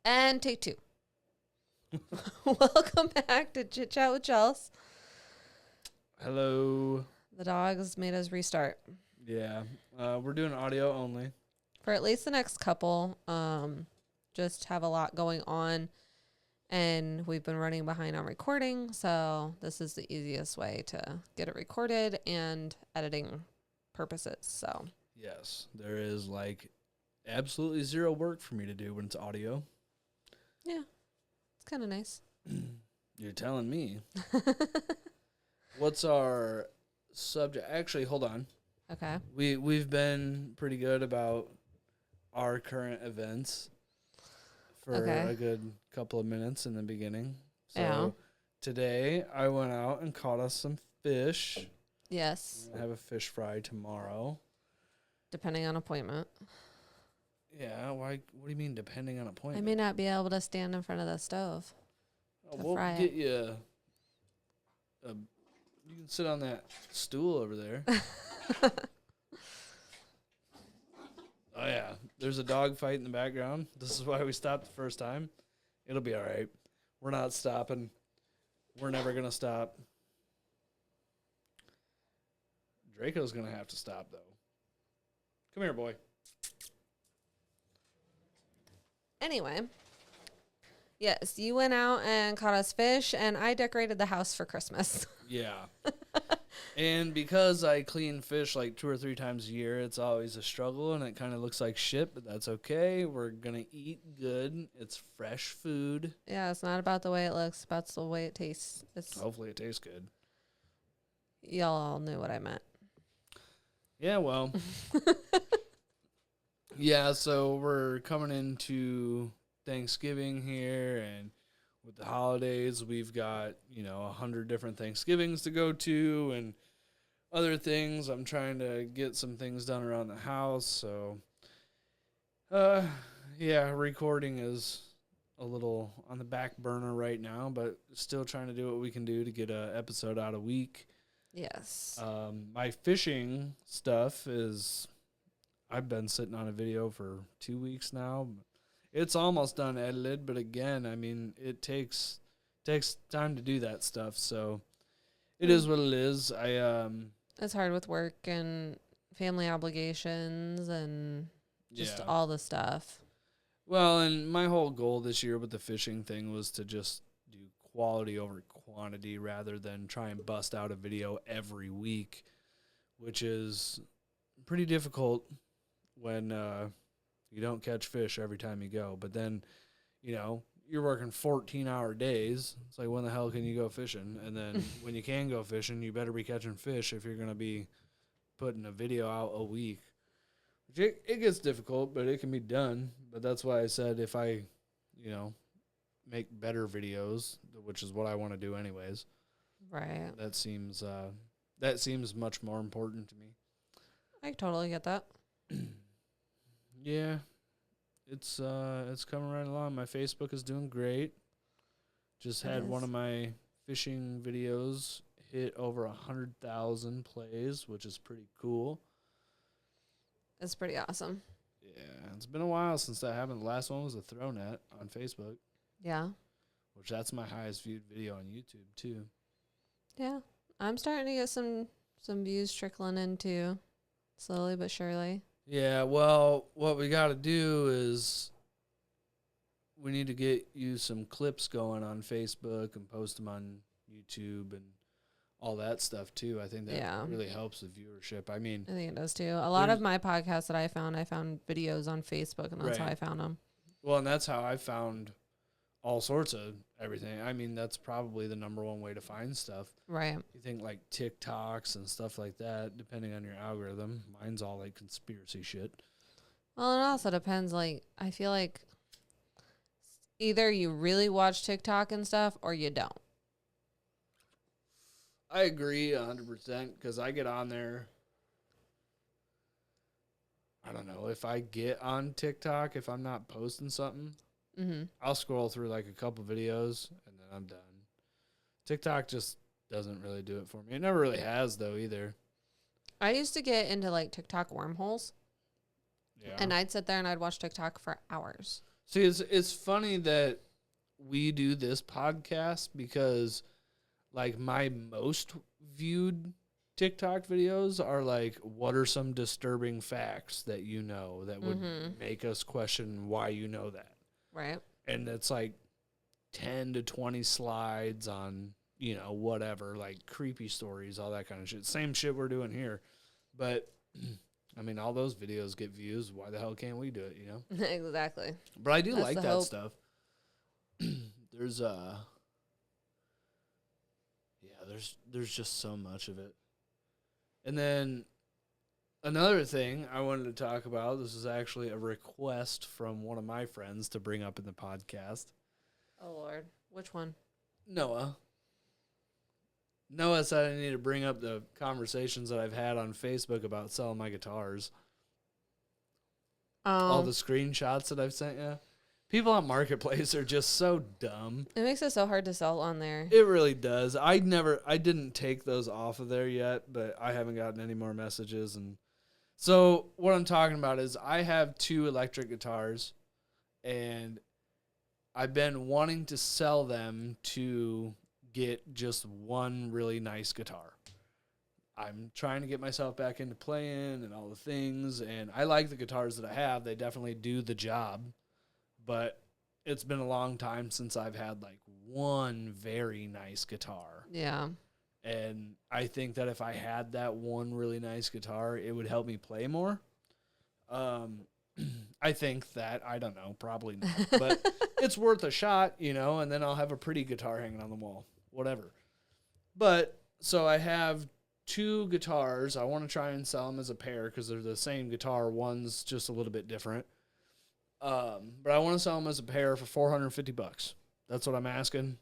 And take two. Welcome back to Chit Chat with Chels. Hello. The dogs made us restart. Yeah. We're doing audio only. For at least the next couple. Just have a lot going on. And we've been running behind on recording. So this is the easiest way to get it recorded and editing purposes. So Yes. There is absolutely zero work for me to do when it's audio. yeah, it's kind of nice. You're telling me. What's our subject? Actually, hold on. Okay. We've been pretty good about our current events for a good couple of minutes in the beginning. So today I went out and caught us some fish. Yes. We're gonna have a fish fry tomorrow. Depending on appointment. Yeah, why? What do you mean, depending on appointment? I may not be able to stand in front of the stove. We'll get you. You can sit on that stool over there. Oh yeah, there's a dog fight in the background. This is why we stopped the first time. It'll be all right. We're not stopping. We're never gonna stop. Draco's gonna have to stop though. Come here, boy. Anyway, yes, you went out and caught us fish, and I decorated the house for Christmas. Yeah. And because I clean fish like 2 or 3 times a year, it's always a struggle, and it kind of looks like shit, but that's okay. We're going to eat good. It's fresh food. Yeah, it's not about the way it looks, it's about the way it tastes. Hopefully it tastes good. Y'all all knew what I meant. Yeah, well. Yeah, so we're coming into Thanksgiving here, and with the holidays, we've got, 100 different Thanksgivings to go to and other things. I'm trying to get some things done around the house, so, yeah, recording is a little on the back burner right now, but still trying to do what we can do to get an episode out a week. Yes. My fishing stuff is... I've been sitting on a video for 2 weeks now. It's almost done edited, but again, I mean, it takes time to do that stuff. So it is what it is. It's hard with work and family obligations and just all the stuff. Well, and my whole goal this year with the fishing thing was to just do quality over quantity rather than try and bust out a video every week, which is pretty difficult when you don't catch fish every time you go. But then, you're working 14-hour days. It's like, when the hell can you go fishing? And then when you can go fishing, you better be catching fish if you're going to be putting a video out a week. It gets difficult, but it can be done. But that's why I said if I, make better videos, which is what I want to do anyways. Right. That seems much more important to me. I totally get that. Yeah, it's coming right along. My Facebook is doing great. Just had one of my fishing videos hit over 100,000 plays, which is pretty cool. It's pretty awesome. Yeah, it's been a while since that happened. The last one was a throw net on Facebook. Yeah. Which that's my highest viewed video on YouTube too. Yeah, I'm starting to get some views trickling in too, slowly but surely. Yeah, well, what we got to do is we need to get you some clips going on Facebook and post them on YouTube and all that stuff too. I think that really helps the viewership. I mean, I think it does too. A lot of my podcasts that I found videos on Facebook, and that's how I found them. Well, and that's how I found all sorts of everything. I mean, that's probably the number one way to find stuff. Right. You think like TikToks and stuff like that, depending on your algorithm. Mine's all like conspiracy shit. Well, it also depends. Like, I feel like either you really watch TikTok and stuff or you don't. I agree 100% because I get on there. I don't know. If I get on TikTok, if I'm not posting something, I'll scroll through like a couple videos and then I'm done. TikTok just doesn't really do it for me. It never really has, though, either. I used to get into like TikTok wormholes. Yeah. And I'd sit there and I'd watch TikTok for hours. See, it's funny that we do this podcast because, like, my most viewed TikTok videos are like, what are some disturbing facts that you know that would make us question why you know that? Right. And it's like 10 to 20 slides on, whatever, like creepy stories, all that kind of shit. Same shit we're doing here. But, I mean, all those videos get views. Why the hell can't we do it, Exactly. But I do That's like the that hope. stuff. There's just so much of it. And then another thing I wanted to talk about, this is actually a request from one of my friends to bring up in the podcast. Oh, Lord. Which one? Noah. Noah said I need to bring up the conversations that I've had on Facebook about selling my guitars. All the screenshots that I've sent you. People on Marketplace are just so dumb. It makes it so hard to sell on there. It really does. I didn't take those off of there yet, but I haven't gotten any more messages. And so what I'm talking about is I have 2 electric guitars, and I've been wanting to sell them to get just one really nice guitar. I'm trying to get myself back into playing and all the things, and I like the guitars that I have. They definitely do the job, but it's been a long time since I've had like one very nice guitar. Yeah. And I think that if I had that one really nice guitar, it would help me play more. I think that, I don't know, probably not, but it's worth a shot, and then I'll have a pretty guitar hanging on the wall, whatever. But so I have 2 guitars. I want to try and sell them as a pair because they're the same guitar. One's just a little bit different. But I want to sell them as a pair for $450. That's what I'm asking.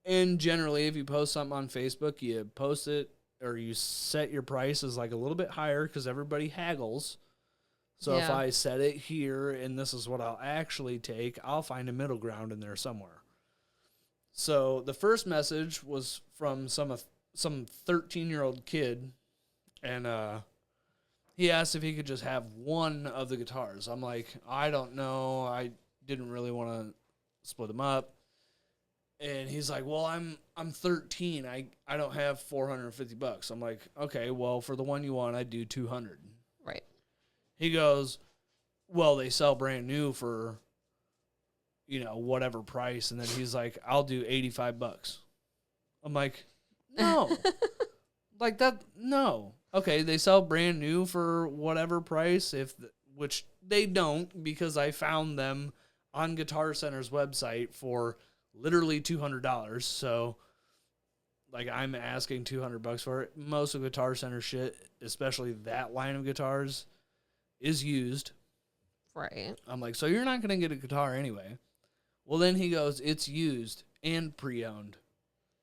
And generally, if you post something on Facebook, you post it or you set your prices like a little bit higher because everybody haggles. So if I set it here and this is what I'll actually take, I'll find a middle ground in there somewhere. So the first message was from some 13-year-old kid, and he asked if he could just have one of the guitars. I'm like, I don't know. I didn't really want to split them up. And he's like, well, I'm 13. I don't have $450. I'm like, okay, well, for the one you want, I'd do $200. Right. He goes, well, they sell brand new for, whatever price. And then he's like, I'll do $85. I'm like, no. Like that, no. Okay, they sell brand new for whatever price, which they don't, because I found them on Guitar Center's website for literally $200. So, like, I'm asking $200 for it. Most of Guitar Center shit, especially that line of guitars, is used. Right. I'm like, so you're not going to get a guitar anyway. Well, then he goes, it's used and pre-owned.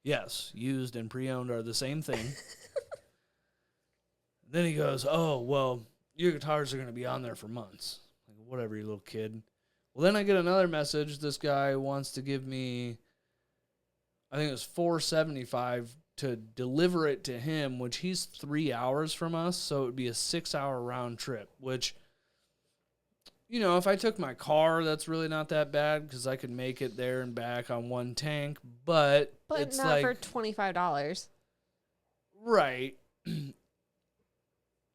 Yes, used and pre-owned are the same thing. Then he goes, oh, well, your guitars are going to be on there for months. Like, whatever, you little kid. Well, then I get another message. This guy wants to give me, I think it was $475 to deliver it to him, which he's 3 hours from us, so it would be a 6-hour round trip, which, if I took my car, that's really not that bad because I could make it there and back on one tank, but it's not like, for $25. Right.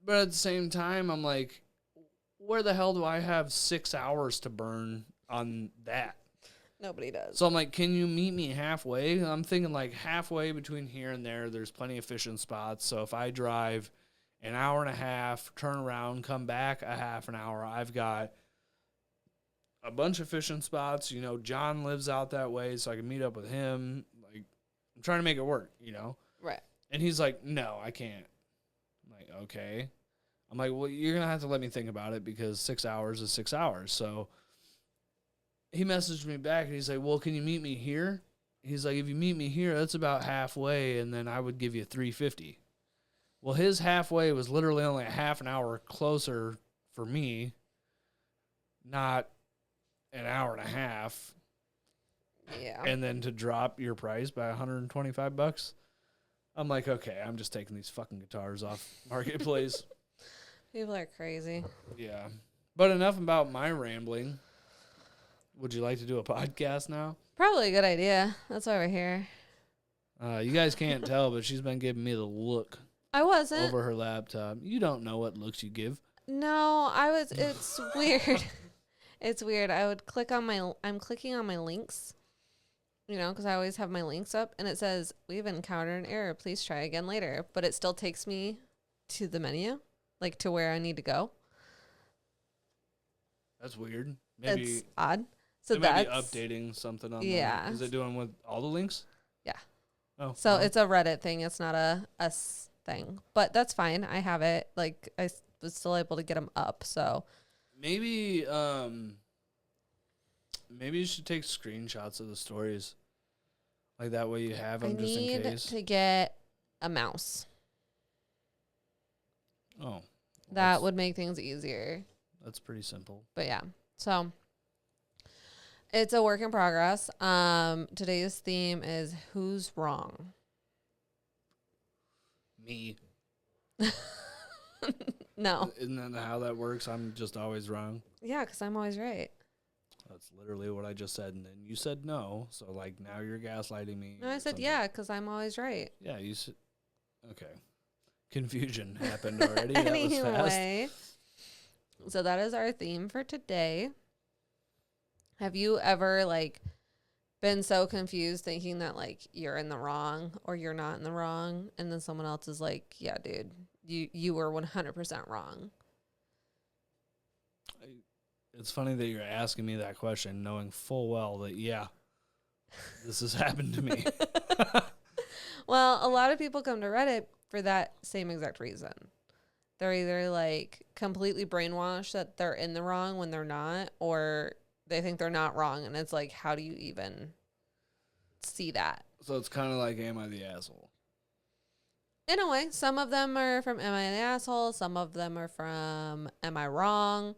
But at the same time, I'm like, where the hell do I have 6 hours to burn on that? Nobody does. So I'm like, can you meet me halfway? I'm thinking like halfway between here and there, there's plenty of fishing spots. So if I drive an hour and a half, turn around, come back a half an hour, I've got a bunch of fishing spots. John lives out that way, so I can meet up with him. Like, I'm trying to make it work, Right. And he's like, no, I can't. I'm like, okay. I'm like, well, you're going to have to let me think about it because 6 hours is 6 hours. So he messaged me back and he's like, well, can you meet me here? He's like, if you meet me here, that's about halfway, and then I would give you $350. Well, his halfway was literally only a half an hour closer for me, not an hour and a half. Yeah. And then to drop your price by $125. I'm like, okay, I'm just taking these fucking guitars off Marketplace. People are crazy. Yeah. But enough about my rambling. Would you like to do a podcast now? Probably a good idea. That's why we're here. You guys can't tell, but she's been giving me the look I wasn't. over her laptop. You don't know what looks you give. No, I was. It's weird. It's weird. I'm clicking on my links, because I always have my links up, and it says, we've encountered an error. Please try again later. But it still takes me to the menu, like to where I need to go. That's weird. Maybe it's odd. So they might be updating something on yeah. Is it doing with all the links? Yeah. Oh. So it's a Reddit thing. It's not a us thing. But that's fine. I have it. Like, I was still able to get them up, so. Maybe you should take screenshots of the stories. Like that way you have them just in case. I need to get a mouse. Oh. Well, that would make things easier. That's pretty simple. But yeah. So it's a work in progress. Today's theme is who's wrong? Me. No. Isn't that how that works? I'm just always wrong. Yeah, because I'm always right. That's literally what I just said, and then you said no. So like now you're gaslighting me. No, I said yeah, because I'm always right. Yeah, you said. Okay. Confusion happened already. Anyway, that was fast. So that is our theme for today. Have you ever been so confused thinking that you're in the wrong or you're not in the wrong, and then someone else is like, yeah, dude, you were 100% wrong? It's funny that you're asking me that question knowing full well that this has happened to me. Well, a lot of people come to Reddit for that same exact reason. They're either completely brainwashed that they're in the wrong when they're not, or they think they're not wrong, and it's like, how do you even see that? So it's kind of like, am I the asshole? In a way, some of them are from am I an asshole? Some of them are from am I wrong?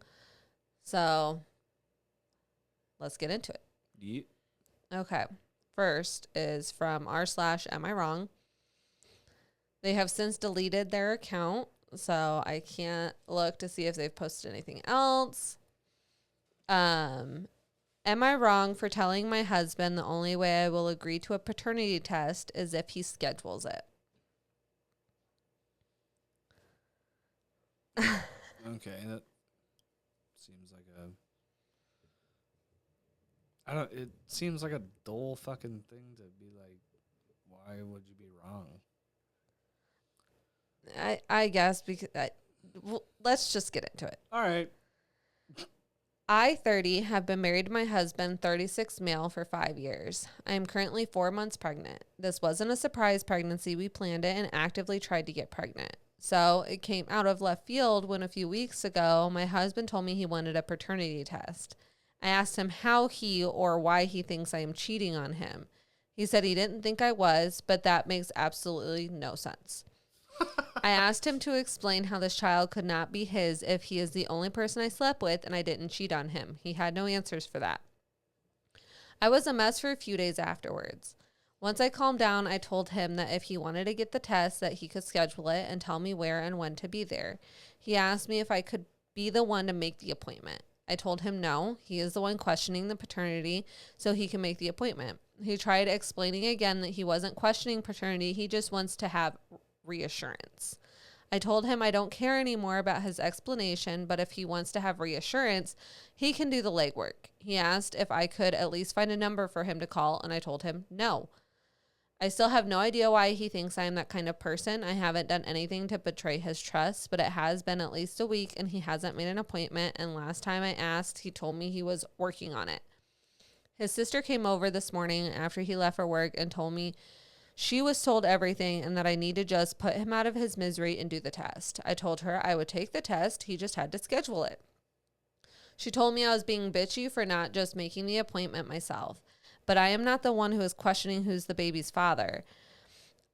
So let's get into it. Yep. Okay. First is from r/am I wrong. They have since deleted their account, so I can't look to see if they've posted anything else. Am I wrong for telling my husband the only way I will agree to a paternity test is if he schedules it? Okay, that seems like it seems like a dull fucking thing to be like, why would you be wrong? I guess because let's just get into it. All right. I, 30, have been married to my husband, 36 male, for 5 years. I am currently 4 months pregnant. This wasn't a surprise pregnancy. We planned it and actively tried to get pregnant. So it came out of left field when a few weeks ago, my husband told me he wanted a paternity test. I asked him how he or why he thinks I am cheating on him. He said he didn't think I was, but that makes absolutely no sense. I asked him to explain how this child could not be his if he is the only person I slept with and I didn't cheat on him. He had no answers for that. I was a mess for a few days afterwards. Once I calmed down, I told him that if he wanted to get the test, that he could schedule it and tell me where and when to be there. He asked me if I could be the one to make the appointment. I told him no, he is the one questioning the paternity, so he can make the appointment. He tried explaining again that he wasn't questioning paternity, he just wants to have reassurance. I told him I don't care anymore about his explanation, but if he wants to have reassurance, he can do the legwork. He asked if I could at least find a number for him to call, and I told him no. I still have no idea why he thinks I am that kind of person. I haven't done anything to betray his trust, but it has been at least a week and he hasn't made an appointment, and last time I asked, he told me he was working on it. His sister came over this morning after he left for work and told me she was told everything and that I need to just put him out of his misery and do the test. I told her I would take the test. He just had to schedule it. She told me I was being bitchy for not just making the appointment myself. But I am not the one who is questioning who's the baby's father.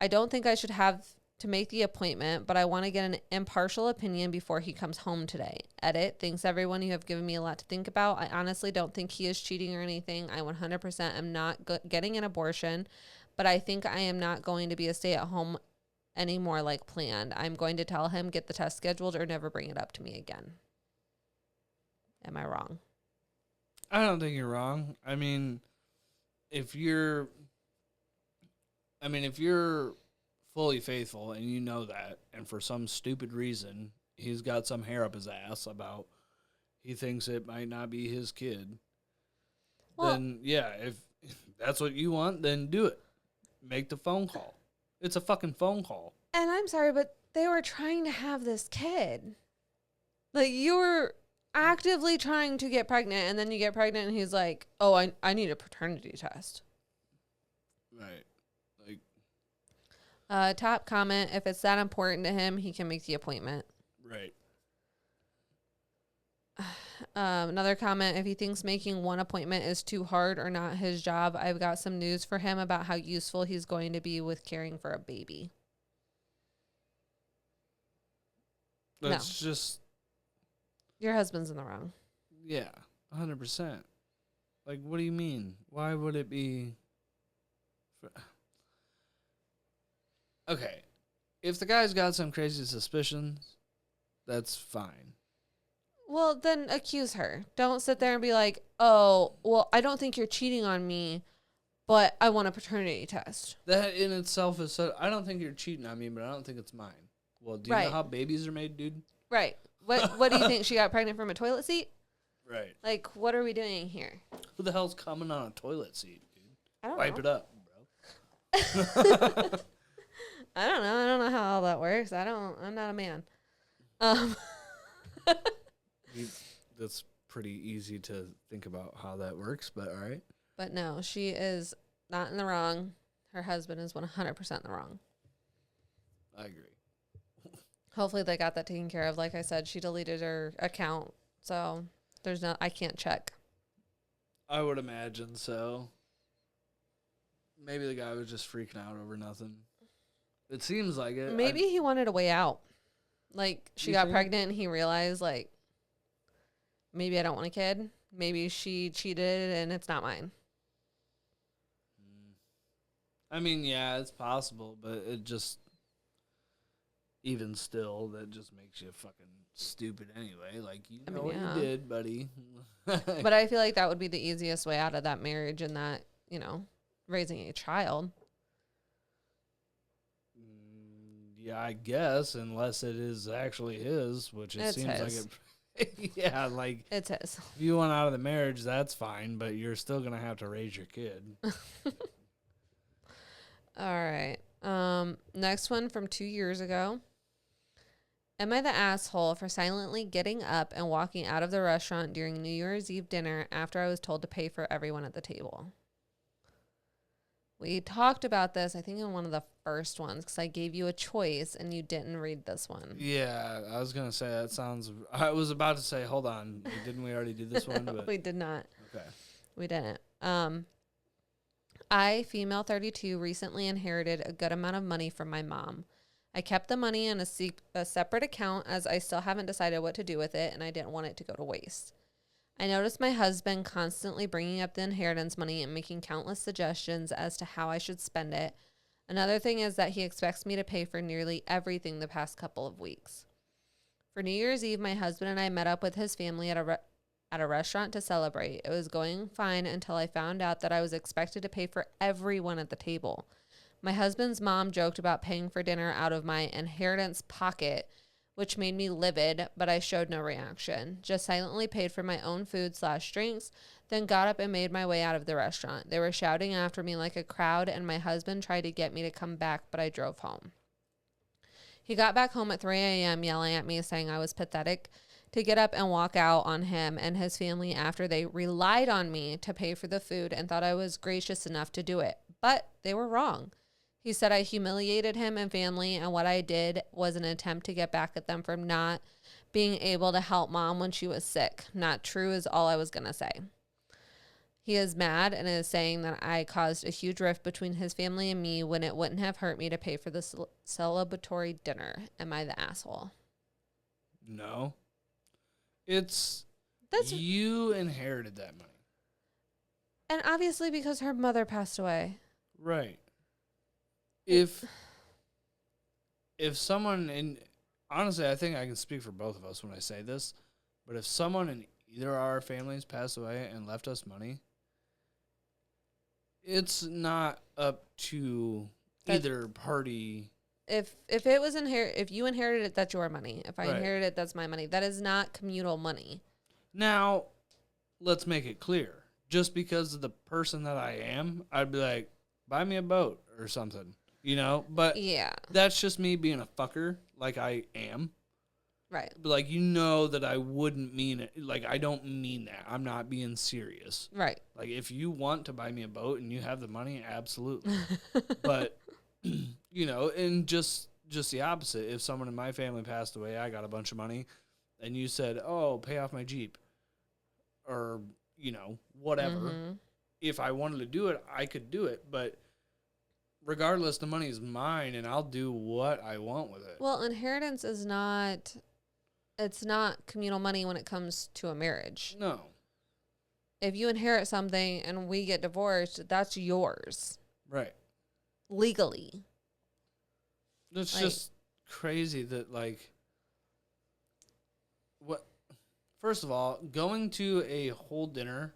I don't think I should have to make the appointment, but I want to get an impartial opinion before he comes home today. Edit. Thanks, everyone. You have given me a lot to think about. I honestly don't think he is cheating or anything. I 100% am not getting an abortion, but I think I am not going to be a stay-at-home anymore like planned. I'm going to tell him, get the test scheduled or never bring it up to me again. Am I wrong? I don't think you're wrong. I mean, if you're if you're fully faithful and you know that, and for some stupid reason he's got some hair up his ass about he thinks it might not be his kid, Well, then yeah, if that's what you want, then do it. Make the phone call. It's a fucking phone call. and I'm sorry, but they were trying to have this kid. Like, you were actively trying to get pregnant, and then you get pregnant, and he's like, oh, I need a paternity test. Right. Like, Top comment, if it's that important to him, he can make the appointment. right. Another comment, if he thinks making one appointment is too hard or not his job, I've got some news for him about how useful he's going to be with caring for a baby. That's just, Your husband's in the wrong. yeah, 100%. Like, what do you mean? Why would it be? Okay, if the guy's got some crazy suspicions, that's fine. Well, then accuse her. Don't sit there and be like, oh, well, I don't think you're cheating on me, but I want a paternity test. That in itself is so. I don't think you're cheating on me, but I don't think it's mine. Well, do you know how babies are made, dude? Right. What do you think? She got pregnant from a toilet seat? Right. Like, what are we doing here? Who the hell's coming on a toilet seat, dude? I don't Wipe know. it up, bro. I don't know. I don't know how all that works. I'm not a man. That's pretty easy to think about how that works, but all right. But no, she is not in the wrong. Her husband is 100% in the wrong. I agree. Hopefully they got that taken care of. Like I said, she deleted her account, so I can't check. I would imagine so. Maybe the guy was just freaking out over nothing. It seems like it. Maybe he wanted a way out. Like, she got think? pregnant and he realized, like, maybe I don't want a kid. Maybe she cheated and it's not mine. I mean, yeah, it's possible, but it just, even still, that just makes you fucking stupid anyway. Like, you know what you did, buddy. But I feel like that would be the easiest way out of that marriage and that, raising a child. Yeah, I guess, unless it is actually his, which it seems his. like it. Yeah, like, It's his. if you want out of the marriage, that's fine, but you're still going to have to raise your kid. All right. Next one from 2 years ago. Am I the asshole for silently getting up and walking out of the restaurant during New Year's Eve dinner after I was told to pay for everyone at the table? We talked about this, I think, in one of the first ones because I gave you a choice and you didn't read this one. Yeah, I was going to say that sounds... I was about to say, hold on, didn't we already do this one? But We did not. Okay. We didn't. I, female 32, recently inherited a good amount of money from my mom. I kept the money in a separate account as I still haven't decided what to do with it and I didn't want it to go to waste. I noticed my husband constantly bringing up the inheritance money and making countless suggestions as to how I should spend it. Another thing is that he expects me to pay for nearly everything the past couple of weeks. For New Year's Eve, my husband and I met up with his family at a restaurant to celebrate. It was going fine until I found out that I was expected to pay for everyone at the table. My husband's mom joked about paying for dinner out of my inheritance pocket, which made me livid, but I showed no reaction. Just silently paid for my own food/drinks, then got up and made my way out of the restaurant. They were shouting after me like a crowd, and my husband tried to get me to come back, but I drove home. He got back home at 3 a.m. yelling at me, saying I was pathetic to get up and walk out on him and his family after they relied on me to pay for the food and thought I was gracious enough to do it. But they were wrong. He said I humiliated him and family, and what I did was an attempt to get back at them for not being able to help mom when she was sick. Not true is all I was going to say. He is mad and is saying that I caused a huge rift between his family and me when it wouldn't have hurt me to pay for the celebratory dinner. Am I the asshole? No. You inherited that money. And obviously because her mother passed away. Right. If someone, and honestly, I think I can speak for both of us when I say this, but if someone either our families passed away and left us money, it's not up to either party. If it was if you inherited it, that's your money. If I Right. inherited it, that's my money. That is not communal money. Now, let's make it clear. Just because of the person that I am, I'd be like, buy me a boat or something, But Yeah. that's just me being a fucker like I am. Right. But, that I wouldn't mean it. I don't mean that. I'm not being serious. Right. If you want to buy me a boat and you have the money, absolutely. But, and just the opposite. If someone in my family passed away, I got a bunch of money, and you said, oh, pay off my Jeep. Or, whatever. Mm-hmm. If I wanted to do it, I could do it. But regardless, the money is mine, and I'll do what I want with it. Well, inheritance is not... It's not communal money when it comes to a marriage. No. If you inherit something and we get divorced, that's yours. Right. Legally. It's just crazy that, what? First of all, going to a whole dinner,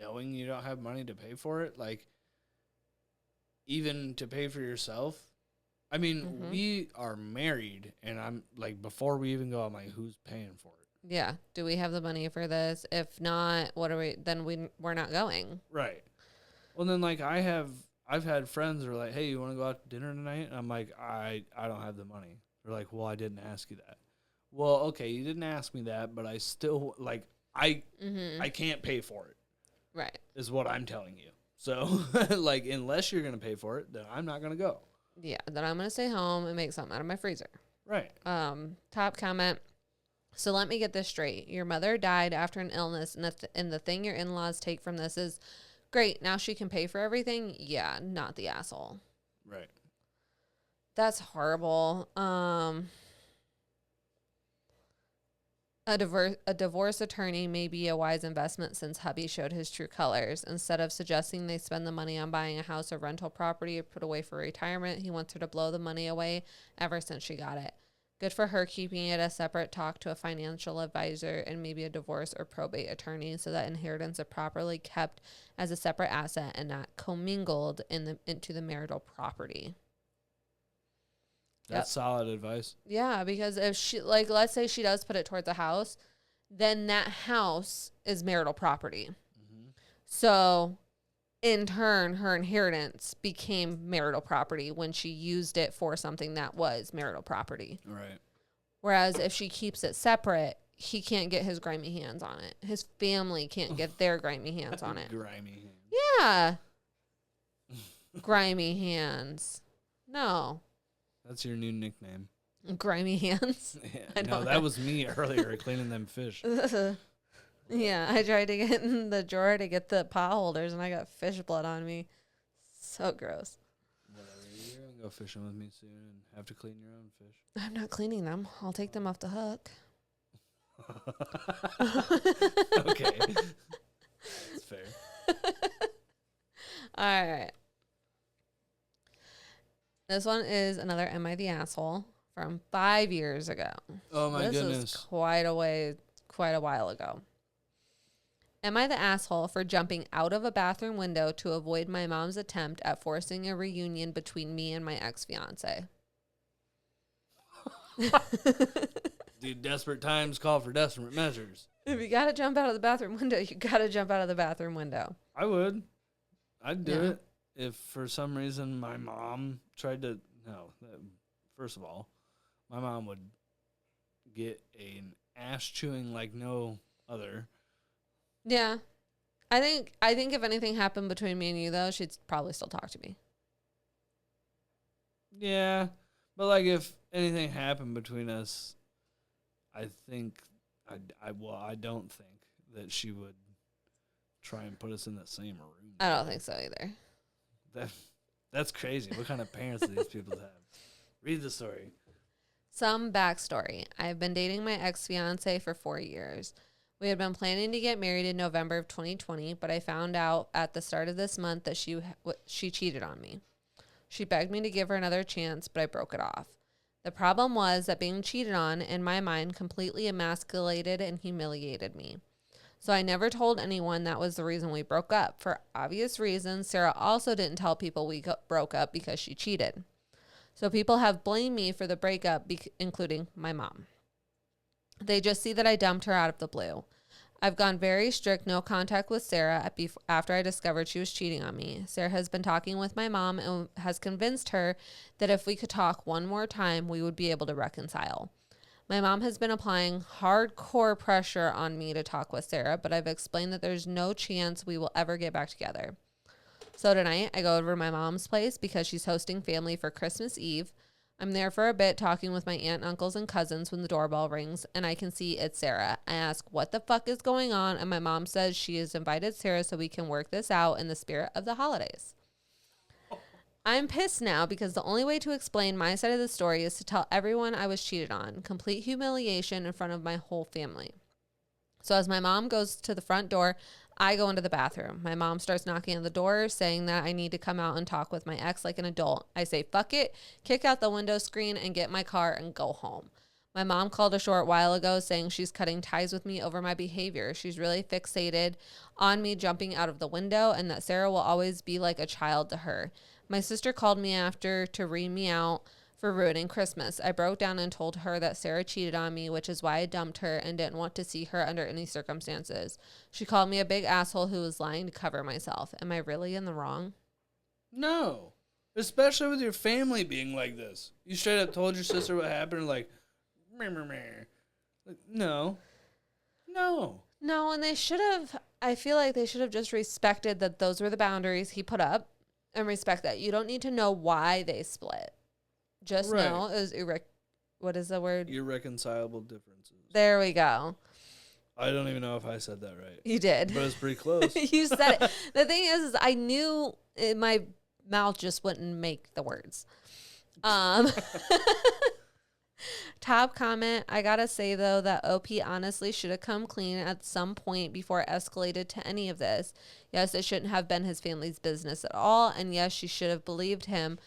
knowing you don't have money to pay for it, even to pay for yourself. I mean, we are married, and I'm before we even go, I'm like, who's paying for it? Yeah. Do we have the money for this? If not, what are we? Then we're not going. Right. Well, then I've had friends that are like, hey, you want to go out to dinner tonight? And I'm like, I don't have the money. They're like, well, I didn't ask you that. Well, okay, you didn't ask me that, but I still I can't pay for it. Right. Is what I'm telling you. So unless you're gonna pay for it, then I'm not gonna go. Yeah, then I'm going to stay home and make something out of my freezer. Right. Top comment. So let me get this straight. Your mother died after an illness, and the thing your in-laws take from this is, great, now she can pay for everything? Yeah, not the asshole. Right. That's horrible. A divorce attorney may be a wise investment since hubby showed his true colors. Instead of suggesting they spend the money on buying a house or rental property or put away for retirement, he wants her to blow the money away ever since she got it. Good for her keeping it a separate talk to a financial advisor and maybe a divorce or probate attorney so that inheritance is properly kept as a separate asset and not commingled into the marital property. That's solid advice. Yeah, because if she, let's say she does put it towards a house, then that house is marital property. Mm-hmm. So, in turn, her inheritance became marital property when she used it for something that was marital property. Right. Whereas if she keeps it separate, he can't get his grimy hands on it. His family can't get their grimy hands on it. Grimy hands. Yeah. Grimy hands. No. That's your new nickname. Grimy hands. Yeah, no, that was me earlier cleaning them fish. Yeah, I tried to get in the drawer to get the pot holders, and I got fish blood on me. So gross. Whatever. You're going to go fishing with me soon and have to clean your own fish. I'm not cleaning them. I'll take them off the hook. Okay. That's fair. All right. This one is another Am I the Asshole from 5 years ago. Oh, my goodness. This is quite a while ago. Am I the asshole for jumping out of a bathroom window to avoid my mom's attempt at forcing a reunion between me and my ex-fiance? Dude, desperate times call for desperate measures. If you got to jump out of the bathroom window, you got to jump out of the bathroom window. I would. I'd do it. If for some reason my mom tried to, first of all, my mom would get an ass chewing like no other. Yeah. I think if anything happened between me and you, though, she'd probably still talk to me. Yeah. But, if anything happened between us, I think, I don't think that she would try and put us in the same room. I don't think so either. That's crazy. What kind of parents do these people have? Read the story. Some backstory. I've been dating my ex-fiance for 4 years. We had been planning to get married in November of 2020, but I found out at the start of this month that she cheated on me. She begged me to give her another chance, but I broke it off. The problem was that being cheated on, in my mind, completely emasculated and humiliated me. So I never told anyone that was the reason we broke up. For obvious reasons, Sarah also didn't tell people we broke up because she cheated. So people have blamed me for the breakup, including my mom. They just see that I dumped her out of the blue. I've gone very strict, no contact with Sarah after I discovered she was cheating on me. Sarah has been talking with my mom and has convinced her that if we could talk one more time, we would be able to reconcile. My mom has been applying hardcore pressure on me to talk with Sarah, but I've explained that there's no chance we will ever get back together. So tonight, I go over to my mom's place because she's hosting family for Christmas Eve. I'm there for a bit talking with my aunt, uncles, and cousins when the doorbell rings, and I can see it's Sarah. I ask what the fuck is going on, and my mom says she has invited Sarah so we can work this out in the spirit of the holidays. I'm pissed now because the only way to explain my side of the story is to tell everyone I was cheated on. Complete humiliation in front of my whole family. So as my mom goes to the front door, I go into the bathroom. My mom starts knocking on the door saying that I need to come out and talk with my ex like an adult. I say, fuck it, kick out the window screen and get my car and go home. My mom called a short while ago saying she's cutting ties with me over my behavior. She's really fixated on me jumping out of the window and that Sarah will always be like a child to her. My sister called me after to read me out for ruining Christmas. I broke down and told her that Sarah cheated on me, which is why I dumped her and didn't want to see her under any circumstances. She called me a big asshole who was lying to cover myself. Am I really in the wrong? No. Especially with your family being like this. You straight up told your sister what happened, like, meh, meh, meh. Like, no. No. No, and they should have, I feel like they should have just respected that those were the boundaries he put up and respect that. You don't need to know why they split. Just right. know it was what is the word? Irreconcilable differences. There we go. I don't even know if I said that right. You did. But it's pretty close. You said it. The thing is I knew my mouth just wouldn't make the words. Top comment. I gotta say though that OP honestly should have come clean at some point before it escalated to any of this. Yes, it shouldn't have been his family's business at all. And yes, she should have believed him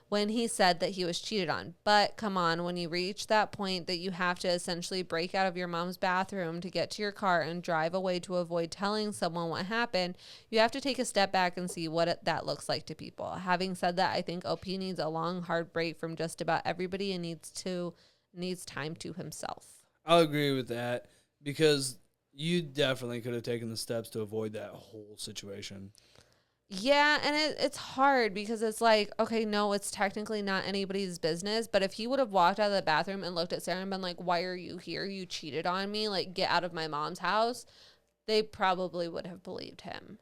when he said that he was cheated on. But come on, when you reach that point that you have to essentially break out of your mom's bathroom to get to your car and drive away to avoid telling someone what happened, you have to take a step back and see what that looks like to people. Having said that, I think OP needs a long, hard break from just about everybody and needs time to himself. I'll agree with that because you definitely could have taken the steps to avoid that whole situation. Yeah, and it's hard because it's like, okay, no, it's technically not anybody's business. But if he would have walked out of the bathroom and looked at Sarah and been like, why are you here? You cheated on me. Like, get out of my mom's house. They probably would have believed him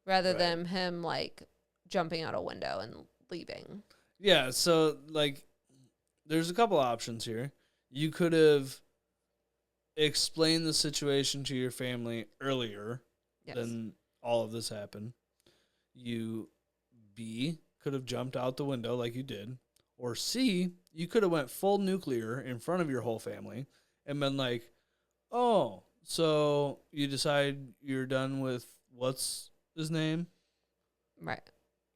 rather than him, like, jumping out a window and leaving. Yeah, so, like, there's a couple options here. You could have explained the situation to your family earlier than all of this happened. You, B, could have jumped out the window like you did. Or C, you could have went full nuclear in front of your whole family and been like, oh, so you decide you're done with what's his name? Right.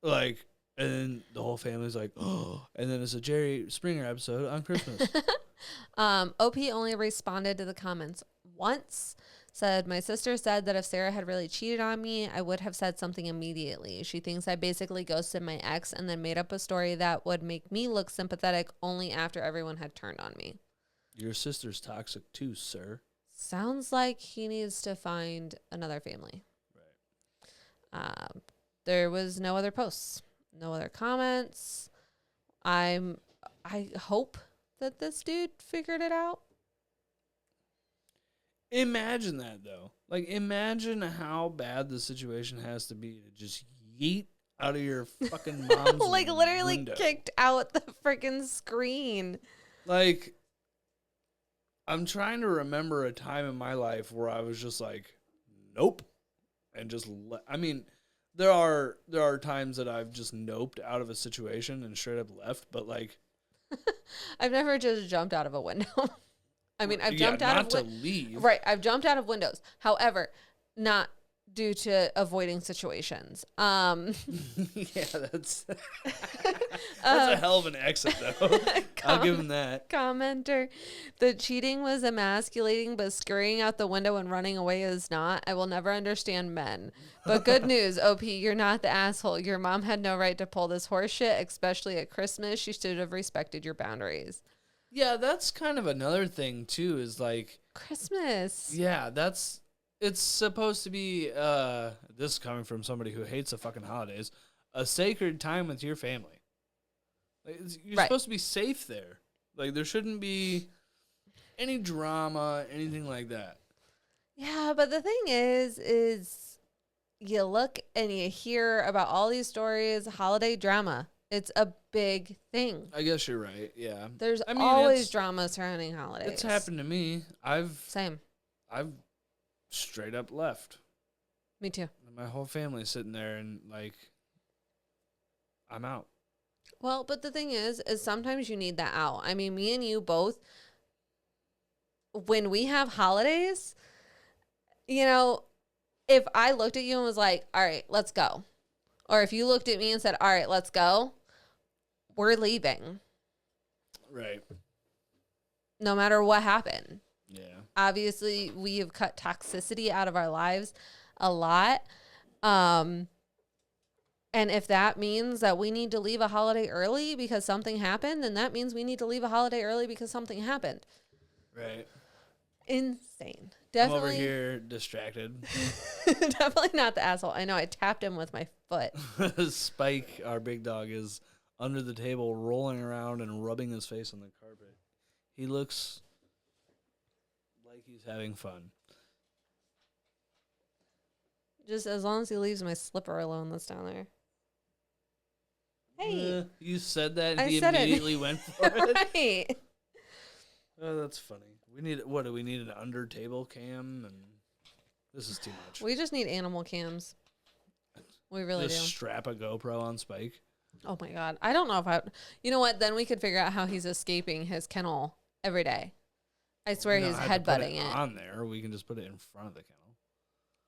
Like, and then the whole family's like, oh, and then it's a Jerry Springer episode on Christmas. OP only responded to the comments once. Said, my sister said that if Sarah had really cheated on me, I would have said something immediately. She thinks I basically ghosted my ex and then made up a story that would make me look sympathetic only after everyone had turned on me. Your sister's toxic too, sir. Sounds like he needs to find another family. Right. There was no other posts, no other comments. I hope that this dude figured it out. Imagine that, though. Like, imagine how bad the situation has to be to just yeet out of your fucking mom's like, literally window. Kicked out the freaking screen. Like, I'm trying to remember a time in my life where I was just like, nope. And just, I mean, there are times that I've just noped out of a situation and straight up left, but, like. I've never just jumped out of a window. I mean, I've jumped out of to leave. Right, I've jumped out of windows. However, not due to avoiding situations. Yeah, that's a hell of an exit, though. I'll give him that. Commenter, the cheating was emasculating, but scurrying out the window and running away is not. I will never understand men. But good news, OP, you're not the asshole. Your mom had no right to pull this horse shit, especially at Christmas. She should have respected your boundaries. Yeah, that's kind of another thing, too, is like... Christmas. Yeah, it's supposed to be, this is coming from somebody who hates the fucking holidays, a sacred time with your family. Like, you're supposed to be safe there. Like, there shouldn't be any drama, anything like that. Yeah, but the thing is you look and you hear about all these stories, holiday drama. It's a big thing. I guess you're right, yeah. There's always drama surrounding holidays. It's happened to me. I've straight up left. Me too. My whole family's sitting there and, like, I'm out. Well, but the thing is sometimes you need that out. I mean, me and you both, when we have holidays, you know, if I looked at you and was like, all right, let's go. Or if you looked at me and said, all right, let's go, we're leaving. Right. No matter what happened. Yeah. Obviously, we have cut toxicity out of our lives a lot. And if that means that we need to leave a holiday early because something happened, then that means we need to leave a holiday early because something happened. Right. Insane. Definitely. I'm over here distracted. Definitely not the asshole. I know I tapped him with my foot. Spike, our big dog, is under the table rolling around and rubbing his face on the carpet. He looks like he's having fun. Just as long as he leaves my slipper alone that's down there. Hey. You said that and he immediately went for it? Right. Oh, that's funny. We need an under table cam? And this is too much. We just need animal cams. We really do. Just strap a GoPro on Spike. Oh my God. I don't know if you know what? Then we could figure out how he's escaping his kennel every day. I swear he's headbutting it. On there. We can just put it in front of the kennel.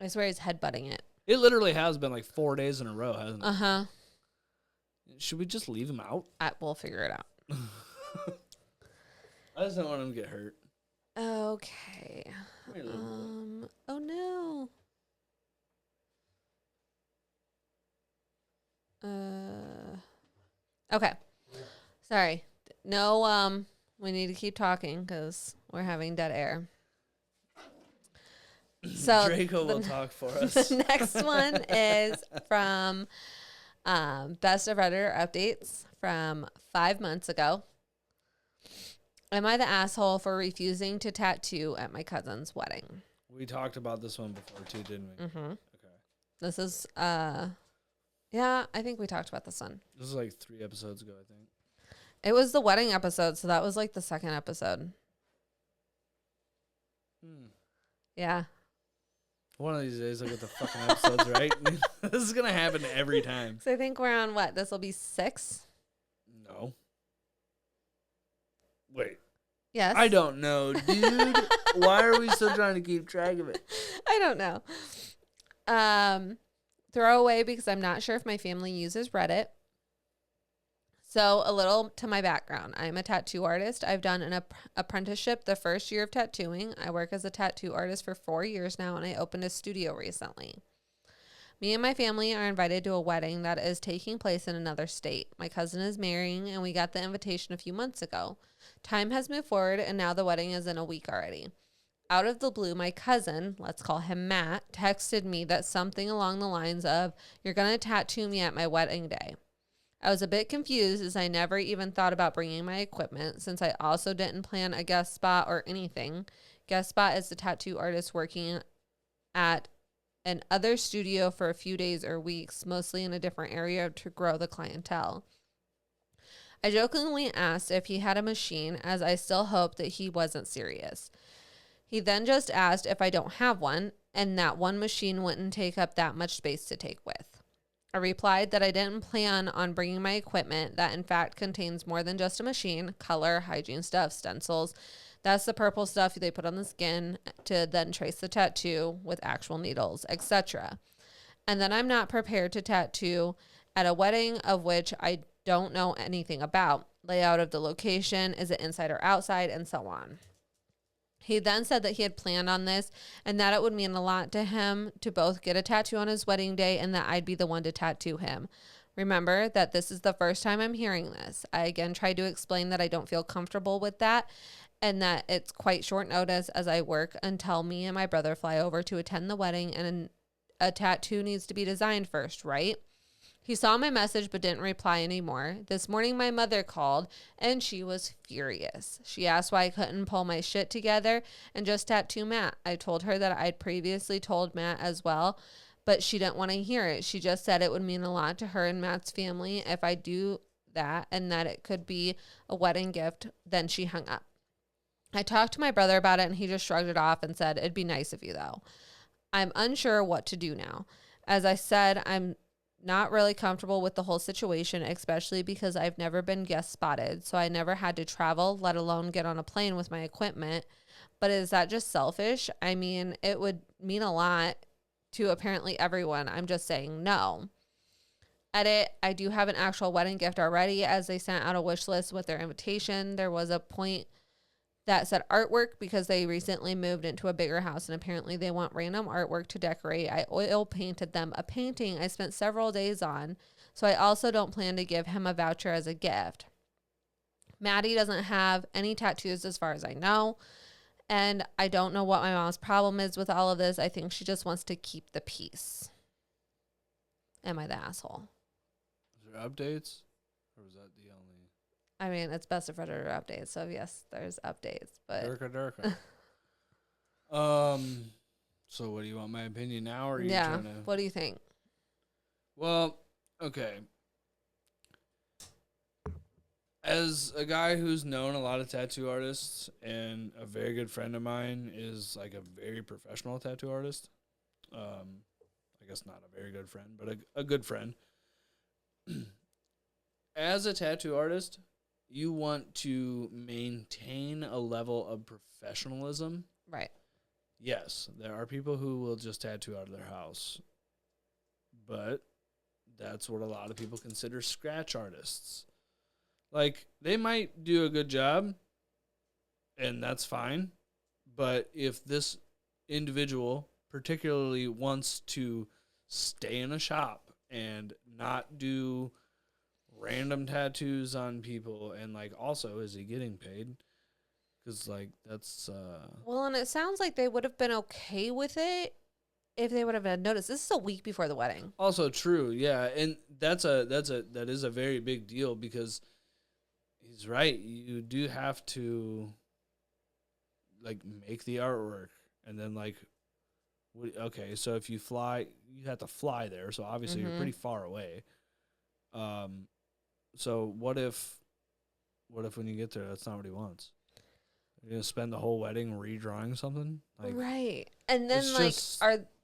I swear he's headbutting it. It literally has been like 4 days in a row, hasn't it? Uh-huh. Should we just leave him out? We'll figure it out. I just don't want him to get hurt. Okay. Oh no. Okay. Sorry. No, we need to keep talking because we're having dead air. So Draco will talk for us. The next one is from Best of Redditor updates from 5 months ago. Am I the asshole for refusing to tattoo at my cousin's wedding? We talked about this one before too, didn't we? Mm-hmm. Okay. This is, yeah, I think we talked about this one. This is like 3 episodes ago, I think. It was the wedding episode, so that was like the second episode. Yeah. One of these days I'll get the fucking episodes right. This is going to happen every time. So I think we're on what? This will be 6? No. Wait. Yes. I don't know, dude. Why are we still trying to keep track of it? I don't know. Throwaway because I'm not sure if my family uses Reddit. So a little to my background. I'm a tattoo artist. I've done an apprenticeship the first year of tattooing. I work as a tattoo artist for 4 years now, and I opened a studio recently. Me and my family are invited to a wedding that is taking place in another state. My cousin is marrying, and we got the invitation a few months ago. Time has moved forward, and now the wedding is in a week already. Out of the blue, my cousin, let's call him Matt, texted me that something along the lines of, "You're going to tattoo me at my wedding day." I was a bit confused as I never even thought about bringing my equipment since I also didn't plan a guest spot or anything. Guest spot is the tattoo artist working at an other studio for a few days or weeks, mostly in a different area to grow the clientele. I jokingly asked if he had a machine as I still hoped that he wasn't serious. He then just asked if I don't have one and that one machine wouldn't take up that much space to take with. I replied that I didn't plan on bringing my equipment that in fact contains more than just a machine, color, hygiene stuff, stencils, That's the purple stuff they put on the skin to then trace the tattoo with actual needles, etc. And then I'm not prepared to tattoo at a wedding of which I don't know anything about. Layout of the location, is it inside or outside, and so on. He then said that he had planned on this and that it would mean a lot to him to both get a tattoo on his wedding day and that I'd be the one to tattoo him. Remember that this is the first time I'm hearing this. I again tried to explain that I don't feel comfortable with that and that it's quite short notice as I work until me and my brother fly over to attend the wedding, and a tattoo needs to be designed first, right? He saw my message but didn't reply anymore. This morning my mother called and she was furious. She asked why I couldn't pull my shit together and just tattoo Matt. I told her that I'd previously told Matt as well, but she didn't want to hear it. She just said it would mean a lot to her and Matt's family if I do that and that it could be a wedding gift. Then she hung up. I talked to my brother about it and he just shrugged it off and said, it'd be nice of you though. I'm unsure what to do now. As I said, I'm not really comfortable with the whole situation, especially because I've never been guest spotted. So I never had to travel, let alone get on a plane with my equipment. But is that just selfish? I mean, it would mean a lot to apparently everyone. I'm just saying no. Edit, I do have an actual wedding gift already as they sent out a wish list with their invitation. There was a point that said artwork because they recently moved into a bigger house and apparently they want random artwork to decorate. I oil painted them a painting I spent several days on, so I also don't plan to give him a voucher as a gift. Maddie doesn't have any tattoos as far as I know, and I don't know what my mom's problem is with all of this. I think she just wants to keep the peace. Am I the asshole? Is there updates? Or was that the only... I mean, it's best if Redditor updates, so yes, there's updates, but... Durka. So what do you want, my opinion now, or are you trying to... What do you think? Well, okay. As a guy who's known a lot of tattoo artists, and a very good friend of mine is like a very professional tattoo artist. I guess not a very good friend, but a good friend. As a tattoo artist, you want to maintain a level of professionalism. Right. Yes, there are people who will just tattoo out of their house. But that's what a lot of people consider scratch artists. Like, they might do a good job, and that's fine. But if this individual particularly wants to stay in a shop and not do random tattoos on people, and like, also, is he getting paid? Because like, that's well, and it sounds like they would have been okay with it if they would have had noticed. This is a week before the wedding. Also true, yeah. And that is a very big deal, because he's right. You do have to like make the artwork, and then like, okay, so if you fly, you have to fly there, so obviously you're pretty far away. So what if when you get there, that's not what he wants? You're gonna spend the whole wedding redrawing something, like, right? And then like,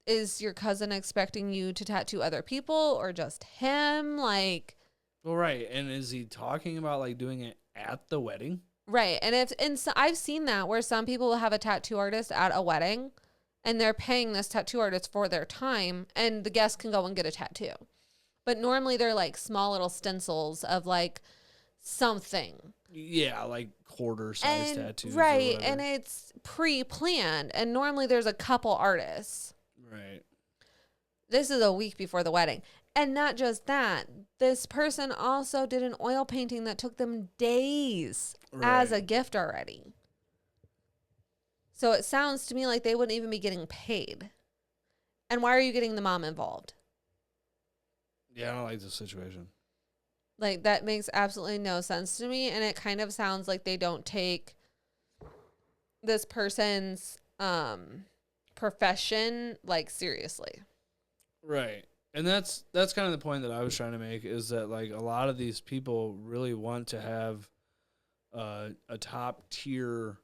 is your cousin expecting you to tattoo other people or just him? Like, well, right. And is he talking about like doing it at the wedding? Right. And so I've seen that where some people will have a tattoo artist at a wedding, and they're paying this tattoo artist for their time, and the guests can go and get a tattoo. But normally they're like small little stencils of like something. Yeah, like quarter-sized tattoos. Right, and it's pre-planned, and normally there's a couple artists. Right. This is a week before the wedding. And not just that, this person also did an oil painting that took them days as a gift already. So it sounds to me like they wouldn't even be getting paid. And why are you getting the mom involved? Yeah, I don't like this situation. Like, that makes absolutely no sense to me. And it kind of sounds like they don't take this person's profession, like, seriously. Right. And that's kind of the point that I was trying to make, is that, like, a lot of these people really want to have a top tier,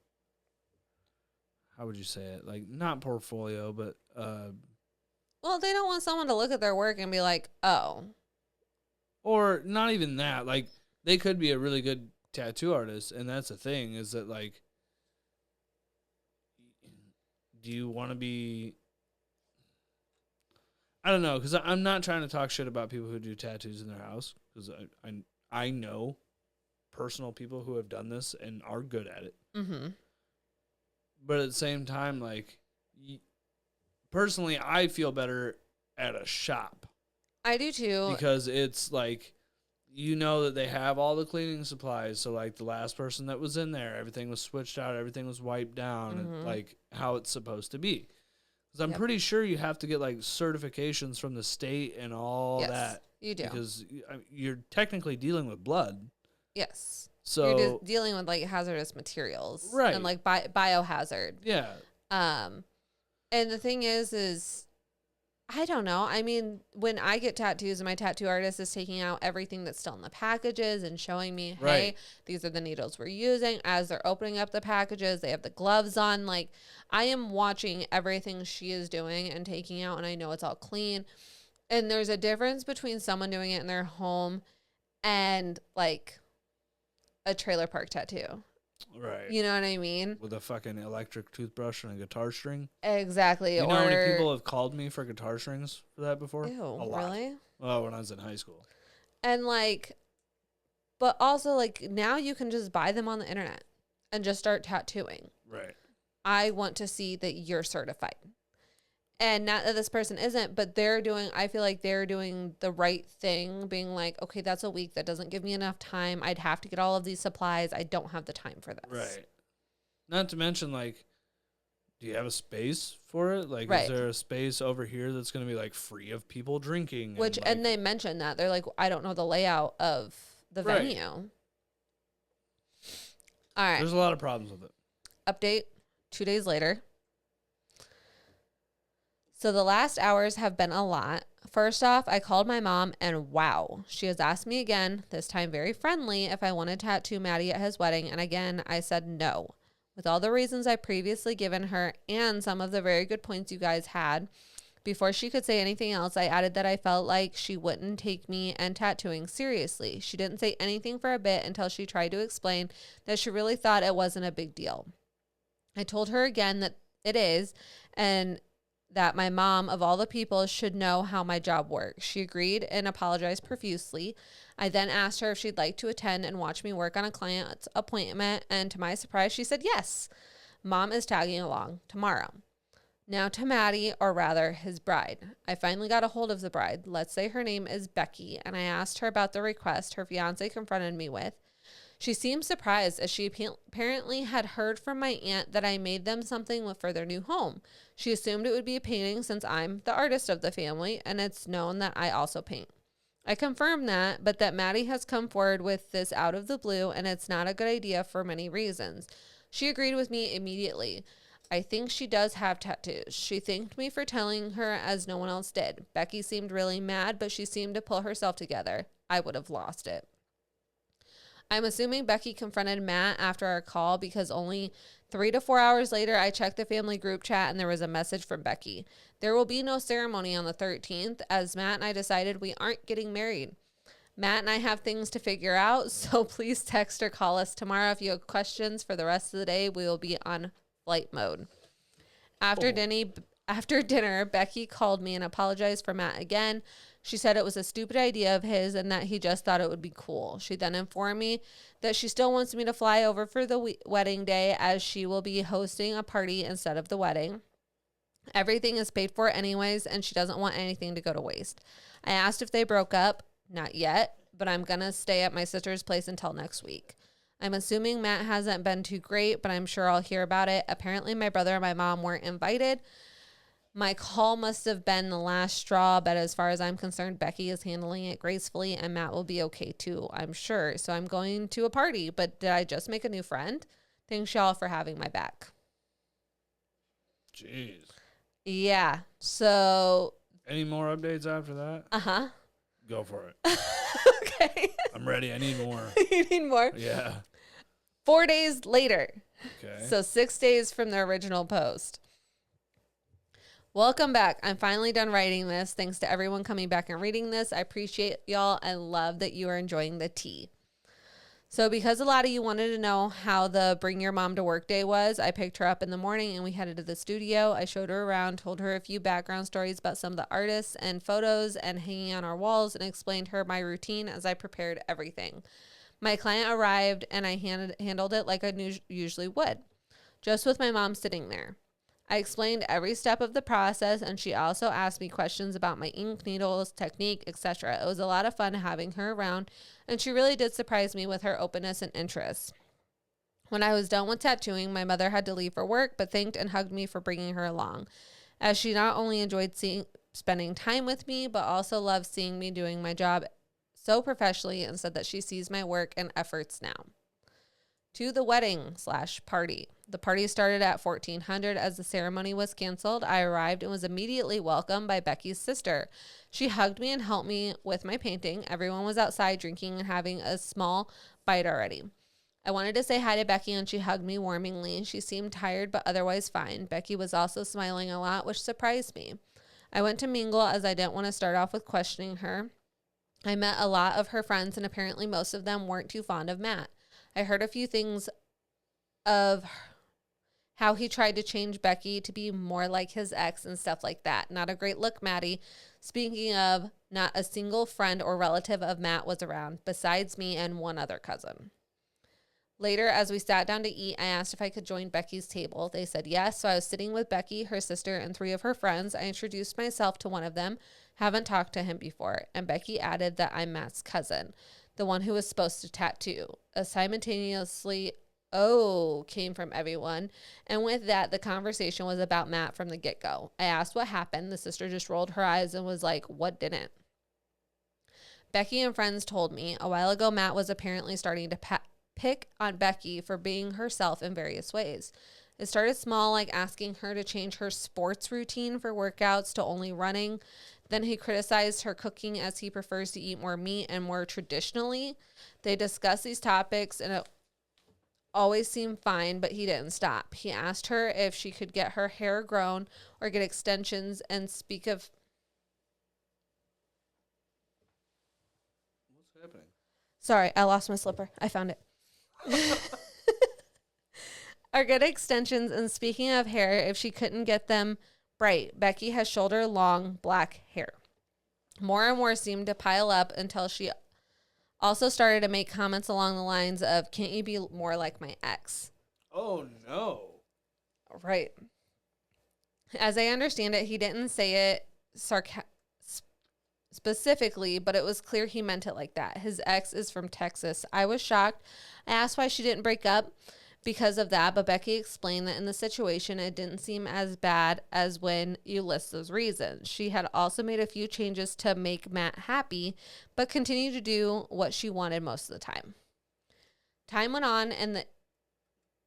how would you say it? Like, not portfolio, but well, they don't want someone to look at their work and be like, oh. Or not even that. Like, they could be a really good tattoo artist, and that's the thing, is that, like, do you want to be? I don't know, because I'm not trying to talk shit about people who do tattoos in their house, because I know personal people who have done this and are good at it. Mm-hmm. But at the same time, like, personally, I feel better at a shop. I do too. Because it's like, you know that they have all the cleaning supplies. So, like, the last person that was in there, everything was switched out, everything was wiped down, and, like, how it's supposed to be. Because I'm pretty sure you have to get, like, certifications from the state and all that. You do. Because you're technically dealing with blood. Yes. So you're just dealing with, like, hazardous materials. Right. And, like, biohazard. Yeah. And the thing is I don't know. I mean, when I get tattoos and my tattoo artist is taking out everything that's still in the packages and showing me, hey, these are the needles we're using. As they're opening up the packages, they have the gloves on. Like, I am watching everything she is doing and taking out, and I know it's all clean. And there's a difference between someone doing it in their home and, like, a trailer park tattoo. Right. You know what I mean? With a fucking electric toothbrush and a guitar string. Exactly. You know how many people have called me for guitar strings for that before? Ew, a lot. Really? Oh, when I was in high school. And, like, but also, like, now you can just buy them on the internet and just start tattooing. Right. I want to see that you're certified. And not that this person isn't, but I feel like they're doing the right thing, being like, okay, that's a week. That doesn't give me enough time. I'd have to get all of these supplies. I don't have the time for this. Right. Not to mention, like, do you have a space for it? Like, is there a space over here that's going to be, like, free of people drinking? And they mentioned that. They're like, I don't know the layout of the venue. All right. There's a lot of problems with it. Update 2 days later. So the last hours have been a lot. First off, I called my mom, and wow, she has asked me again, this time very friendly, if I wanted to tattoo Maddie at his wedding. And again, I said no. With all the reasons I previously given her and some of the very good points you guys had, before she could say anything else, I added that I felt like she wouldn't take me and tattooing seriously. She didn't say anything for a bit until she tried to explain that she really thought it wasn't a big deal. I told her again that it is, and that my mom, of all the people, should know how my job works. She agreed and apologized profusely. I then asked her if she'd like to attend and watch me work on a client's appointment, and to my surprise, she said yes. Mom is tagging along tomorrow. Now to Maddie, or rather his bride. I finally got a hold of the bride. Let's say her name is Becky, and I asked her about the request her fiance confronted me with. She seemed surprised, as she apparently had heard from my aunt that I made them something for their new home. She assumed it would be a painting since I'm the artist of the family, and it's known that I also paint. I confirmed that, but that Maddie has come forward with this out of the blue, and it's not a good idea for many reasons. She agreed with me immediately. I think she does have tattoos. She thanked me for telling her, as no one else did. Becky seemed really mad, but she seemed to pull herself together. I would have lost it. I'm assuming Becky confronted Matt after our call, because only 3 to 4 hours later, I checked the family group chat and there was a message from Becky. There will be no ceremony on the 13th, as Matt and I decided we aren't getting married. Matt and I have things to figure out, so please text or call us tomorrow if you have questions. For the rest of the day, we will be on flight mode. After dinner, Becky called me and apologized for Matt again. She said it was a stupid idea of his and that he just thought it would be cool. She then informed me that she still wants me to fly over for the wedding day, as she will be hosting a party instead of the wedding. Everything is paid for anyways, and she doesn't want anything to go to waste. I asked if they broke up. Not yet, but I'm going to stay at my sister's place until next week. I'm assuming Matt hasn't been too great, but I'm sure I'll hear about it. Apparently, my brother and my mom weren't invited. My call must have been the last straw, but as far as I'm concerned, Becky is handling it gracefully, and Matt will be okay too, I'm sure. So I'm going to a party, but did I just make a new friend? Thanks y'all for having my back. Jeez. Yeah. So. Any more updates after that? Uh-huh. Go for it. Okay. I'm ready. I need more. You need more? Yeah. 4 days later. Okay. So 6 days from the original post. Welcome back. I'm finally done writing this. Thanks to everyone coming back and reading this. I appreciate y'all and love that you are enjoying the tea. So because a lot of you wanted to know how the bring your mom to work day was, I picked her up in the morning and we headed to the studio. I showed her around, told her a few background stories about some of the artists and photos and hanging on our walls, and explained her my routine as I prepared everything. My client arrived and I handled it like I usually would, just with my mom sitting there. I explained every step of the process, and she also asked me questions about my ink, needles, technique, etc. It was a lot of fun having her around, and she really did surprise me with her openness and interest. When I was done with tattooing, my mother had to leave for work, but thanked and hugged me for bringing her along, as she not only enjoyed spending time with me, but also loved seeing me doing my job so professionally, and said that she sees my work and efforts now. To the wedding/party. The party started at 1400. As the ceremony was canceled, I arrived and was immediately welcomed by Becky's sister. She hugged me and helped me with my painting. Everyone was outside drinking and having a small bite already. I wanted to say hi to Becky, and she hugged me warmly. She seemed tired but otherwise fine. Becky was also smiling a lot, which surprised me. I went to mingle as I didn't want to start off with questioning her. I met a lot of her friends, and apparently most of them weren't too fond of Matt. I heard a few things of how he tried to change Becky to be more like his ex and stuff like that. Not a great look, Maddie. Speaking of, not a single friend or relative of Matt was around, besides me and one other cousin. Later, as we sat down to eat, I asked if I could join Becky's table. They said yes, so I was sitting with Becky, her sister, and 3 of her friends. I introduced myself to one of them, haven't talked to him before, and Becky added that I'm Matt's cousin, the one who was supposed to tattoo. A simultaneously came from everyone, and with that, the conversation was about Matt from the get-go. I asked what happened. The sister just rolled her eyes and was like, what didn't? Becky and friends told me a while ago Matt was apparently starting to pick on Becky for being herself in various ways. It started small, like asking her to change her sports routine for workouts to only running. Then he criticized her cooking, as he prefers to eat more meat and more traditionally. They discussed these topics, and it always seemed fine, but he didn't stop. He asked her if she could get her hair grown or get extensions, and speak of... What's happening? Sorry, I lost my slipper. I found it. Or get extensions, and speaking of hair, if she couldn't get them bright. Becky has shoulder long black hair. More and more seemed to pile up until she also started to make comments along the lines of, can't you be more like my ex? Oh, no. Right. As I understand it, he didn't say it specifically, but it was clear he meant it like that. His ex is from Texas. I was shocked. I asked why she didn't break up because of that, but Becky explained that in the situation, it didn't seem as bad as when you list those reasons. She had also made a few changes to make Matt happy, but continued to do what she wanted most of the time. Time went on, and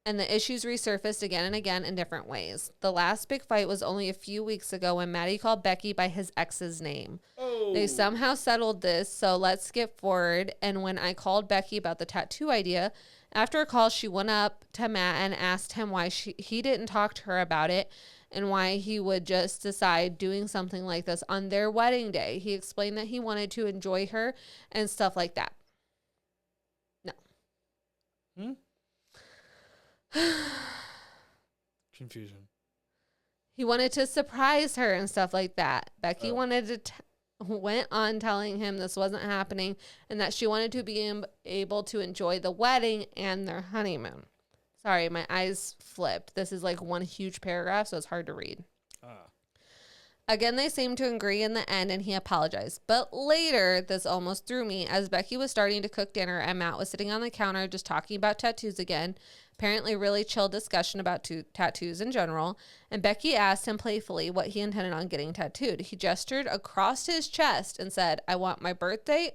the issues resurfaced again and again in different ways. The last big fight was only a few weeks ago when Maddie called Becky by his ex's name. Oh. They somehow settled this, so let's skip forward. And when I called Becky about the tattoo idea, after a call, she went up to Matt and asked him why he didn't talk to her about it and why he would just decide doing something like this on their wedding day. He explained that he wanted to enjoy her and stuff like that. No. Confusion. He wanted to surprise her and stuff like that. Becky wanted to went on telling him this wasn't happening and that she wanted to be able to enjoy the wedding and their honeymoon. Sorry, my eyes flipped. This is like one huge paragraph, so it's hard to read. Again, they seemed to agree in the end, and he apologized. But later, this almost threw me, as Becky was starting to cook dinner and Matt was sitting on the counter just talking about tattoos again. Apparently really chill discussion about tattoos in general. And Becky asked him playfully what he intended on getting tattooed. He gestured across his chest and said, I want my birthday,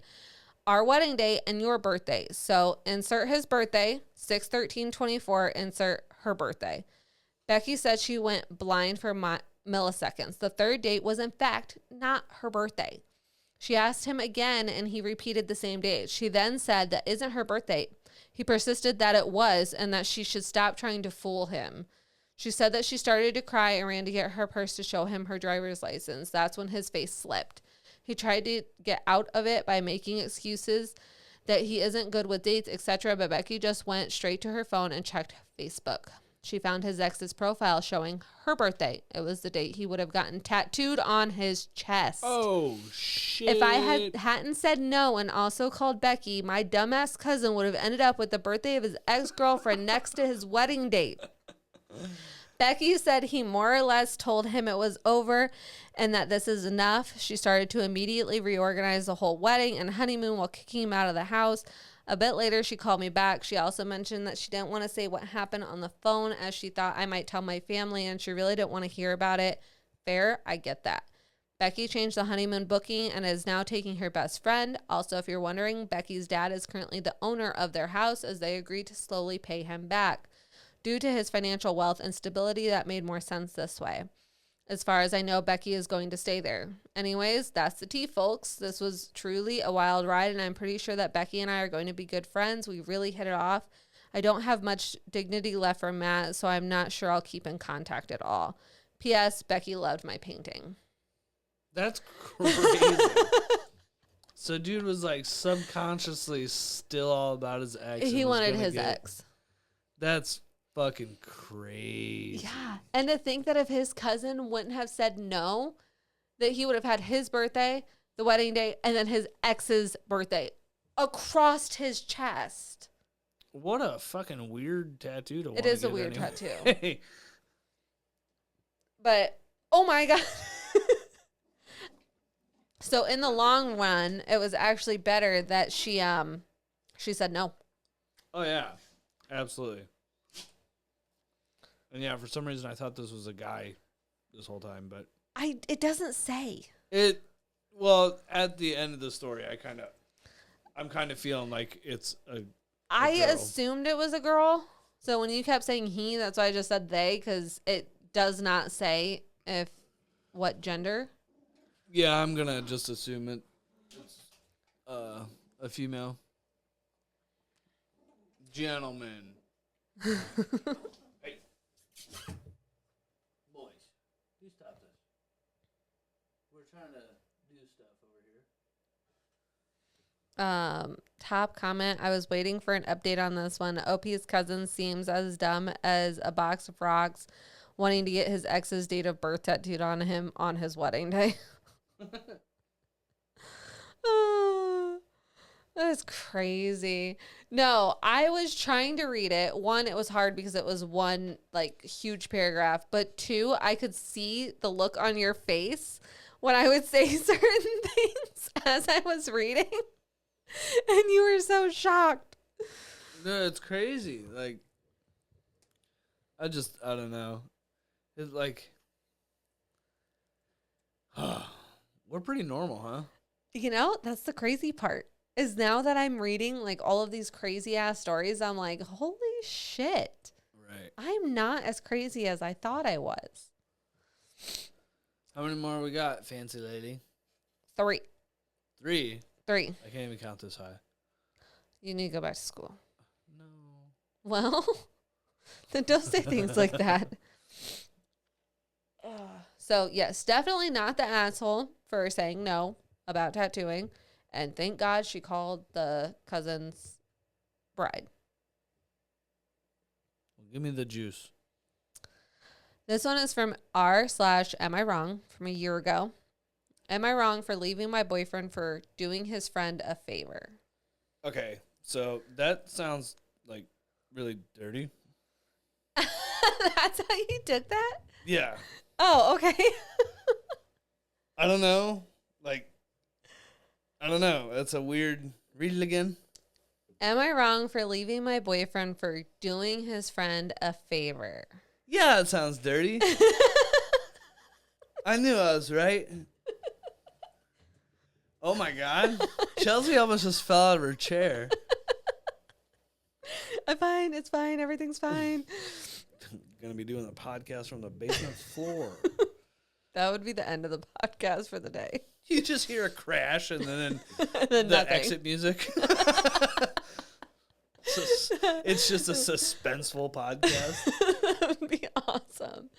our wedding day, and your birthday. So insert his birthday, 6/13/24, insert her birthday. Becky said she went blind for milliseconds. The third date was, in fact, not her birthday. She asked him again, and he repeated the same date. She then said that isn't her birthday. He persisted that it was, and that she should stop trying to fool him. She said that she started to cry and ran to get her purse to show him her driver's license. That's when his face slipped. He tried to get out of it by making excuses that he isn't good with dates, etc. But Becky just went straight to her phone and checked Facebook. She found his ex's profile showing her birthday. It was the date he would have gotten tattooed on his chest. Oh, shit. If I hadn't said no and also called Becky, my dumbass cousin would have ended up with the birthday of his ex-girlfriend next to his wedding date. Becky said he more or less told him it was over and that this is enough. She started to immediately reorganize the whole wedding and honeymoon while kicking him out of the house. A bit later, she called me back. She also mentioned that she didn't want to say what happened on the phone as she thought I might tell my family and she really didn't want to hear about it. Fair, I get that. Becky changed the honeymoon booking and is now taking her best friend. Also, if you're wondering, Becky's dad is currently the owner of their house as they agreed to slowly pay him back. Due to his financial wealth and stability, that made more sense this way. As far as I know, Becky is going to stay there. Anyways, that's the tea, folks. This was truly a wild ride, and I'm pretty sure that Becky and I are going to be good friends. We really hit it off. I don't have much dignity left for Matt, so I'm not sure I'll keep in contact at all. P.S. Becky loved my painting. That's crazy. So dude was like subconsciously still all about his ex. He wanted his ex. That's fucking crazy. Yeah. And to think that if his cousin wouldn't have said no, that he would have had his birthday, the wedding day, and then his ex's birthday across his chest. What a fucking weird tattoo to want. It is a weird tattoo. But, oh my God. So in the long run, it was actually better that she said no. Oh, yeah. Absolutely. And yeah, for some reason I thought this was a guy this whole time, but it doesn't say. Well, at the end of the story, I'm kind of feeling like it's a I girl. assumed it was a girl. So when you kept saying he, that's why I just said they, because it does not say what gender. Yeah, I'm gonna just assume it's a female. Gentleman. Hey. Boys, you stop this. We're trying to do stuff over here. Top comment. I was waiting for an update on this one. OP's cousin seems as dumb as a box of rocks, wanting to get his ex's date of birth tattooed on him on his wedding day. That's crazy. No, I was trying to read it. One, it was hard because it was one like huge paragraph, but two, I could see the look on your face when I would say certain things as I was reading. And you were so shocked. No, it's crazy. Like, I don't know. It's like, we're pretty normal, huh? You know, that's the crazy part. Is now that I'm reading like all of these crazy ass stories, I'm like, holy shit. Right. I'm not as crazy as I thought I was. How many more we got, fancy lady? 3. 3? 3. I can't even count this high. You need to go back to school. No. Well, then don't say things like that. So, yes, definitely not the asshole for saying no about tattooing. And thank God she called the cousin's bride. Well, give me the juice. This one is from r/am I wrong from a year ago. Am I wrong for leaving my boyfriend for doing his friend a favor? Okay, so that sounds like really dirty. That's how you took that? Yeah. Oh, okay. I don't know. Like, I don't know. That's a weird. Read it again. Am I wrong for leaving my boyfriend for doing his friend a favor? Yeah, it sounds dirty. I knew I was right. Oh my God. Chelsea almost just fell out of her chair. I'm fine. It's fine. Everything's fine. Gonna be doing the podcast from the basement floor. That would be the end of the podcast for the day. You just hear a crash and then And then the nothing. exit music. It's just a suspenseful podcast. That would be awesome.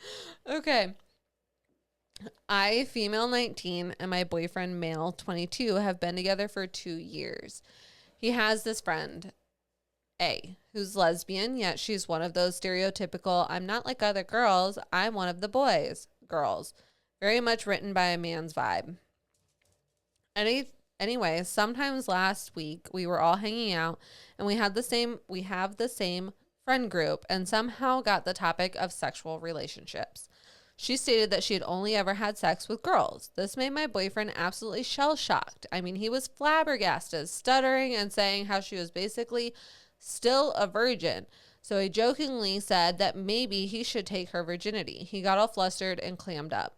Okay. I, female 19, and my boyfriend, male 22, have been together for 2 years. He has this friend, A, who's lesbian, yet she's one of those stereotypical, I'm not like other girls, I'm one of the boys, girls. Very much written by a man's vibe. Anyway, sometimes last week we were all hanging out and we have the same friend group and somehow got the topic of sexual relationships. She stated that she had only ever had sex with girls. This made my boyfriend absolutely shell-shocked. I mean, he was flabbergasted, stuttering and saying how she was basically still a virgin. So he jokingly said that maybe he should take her virginity. He got all flustered and clammed up.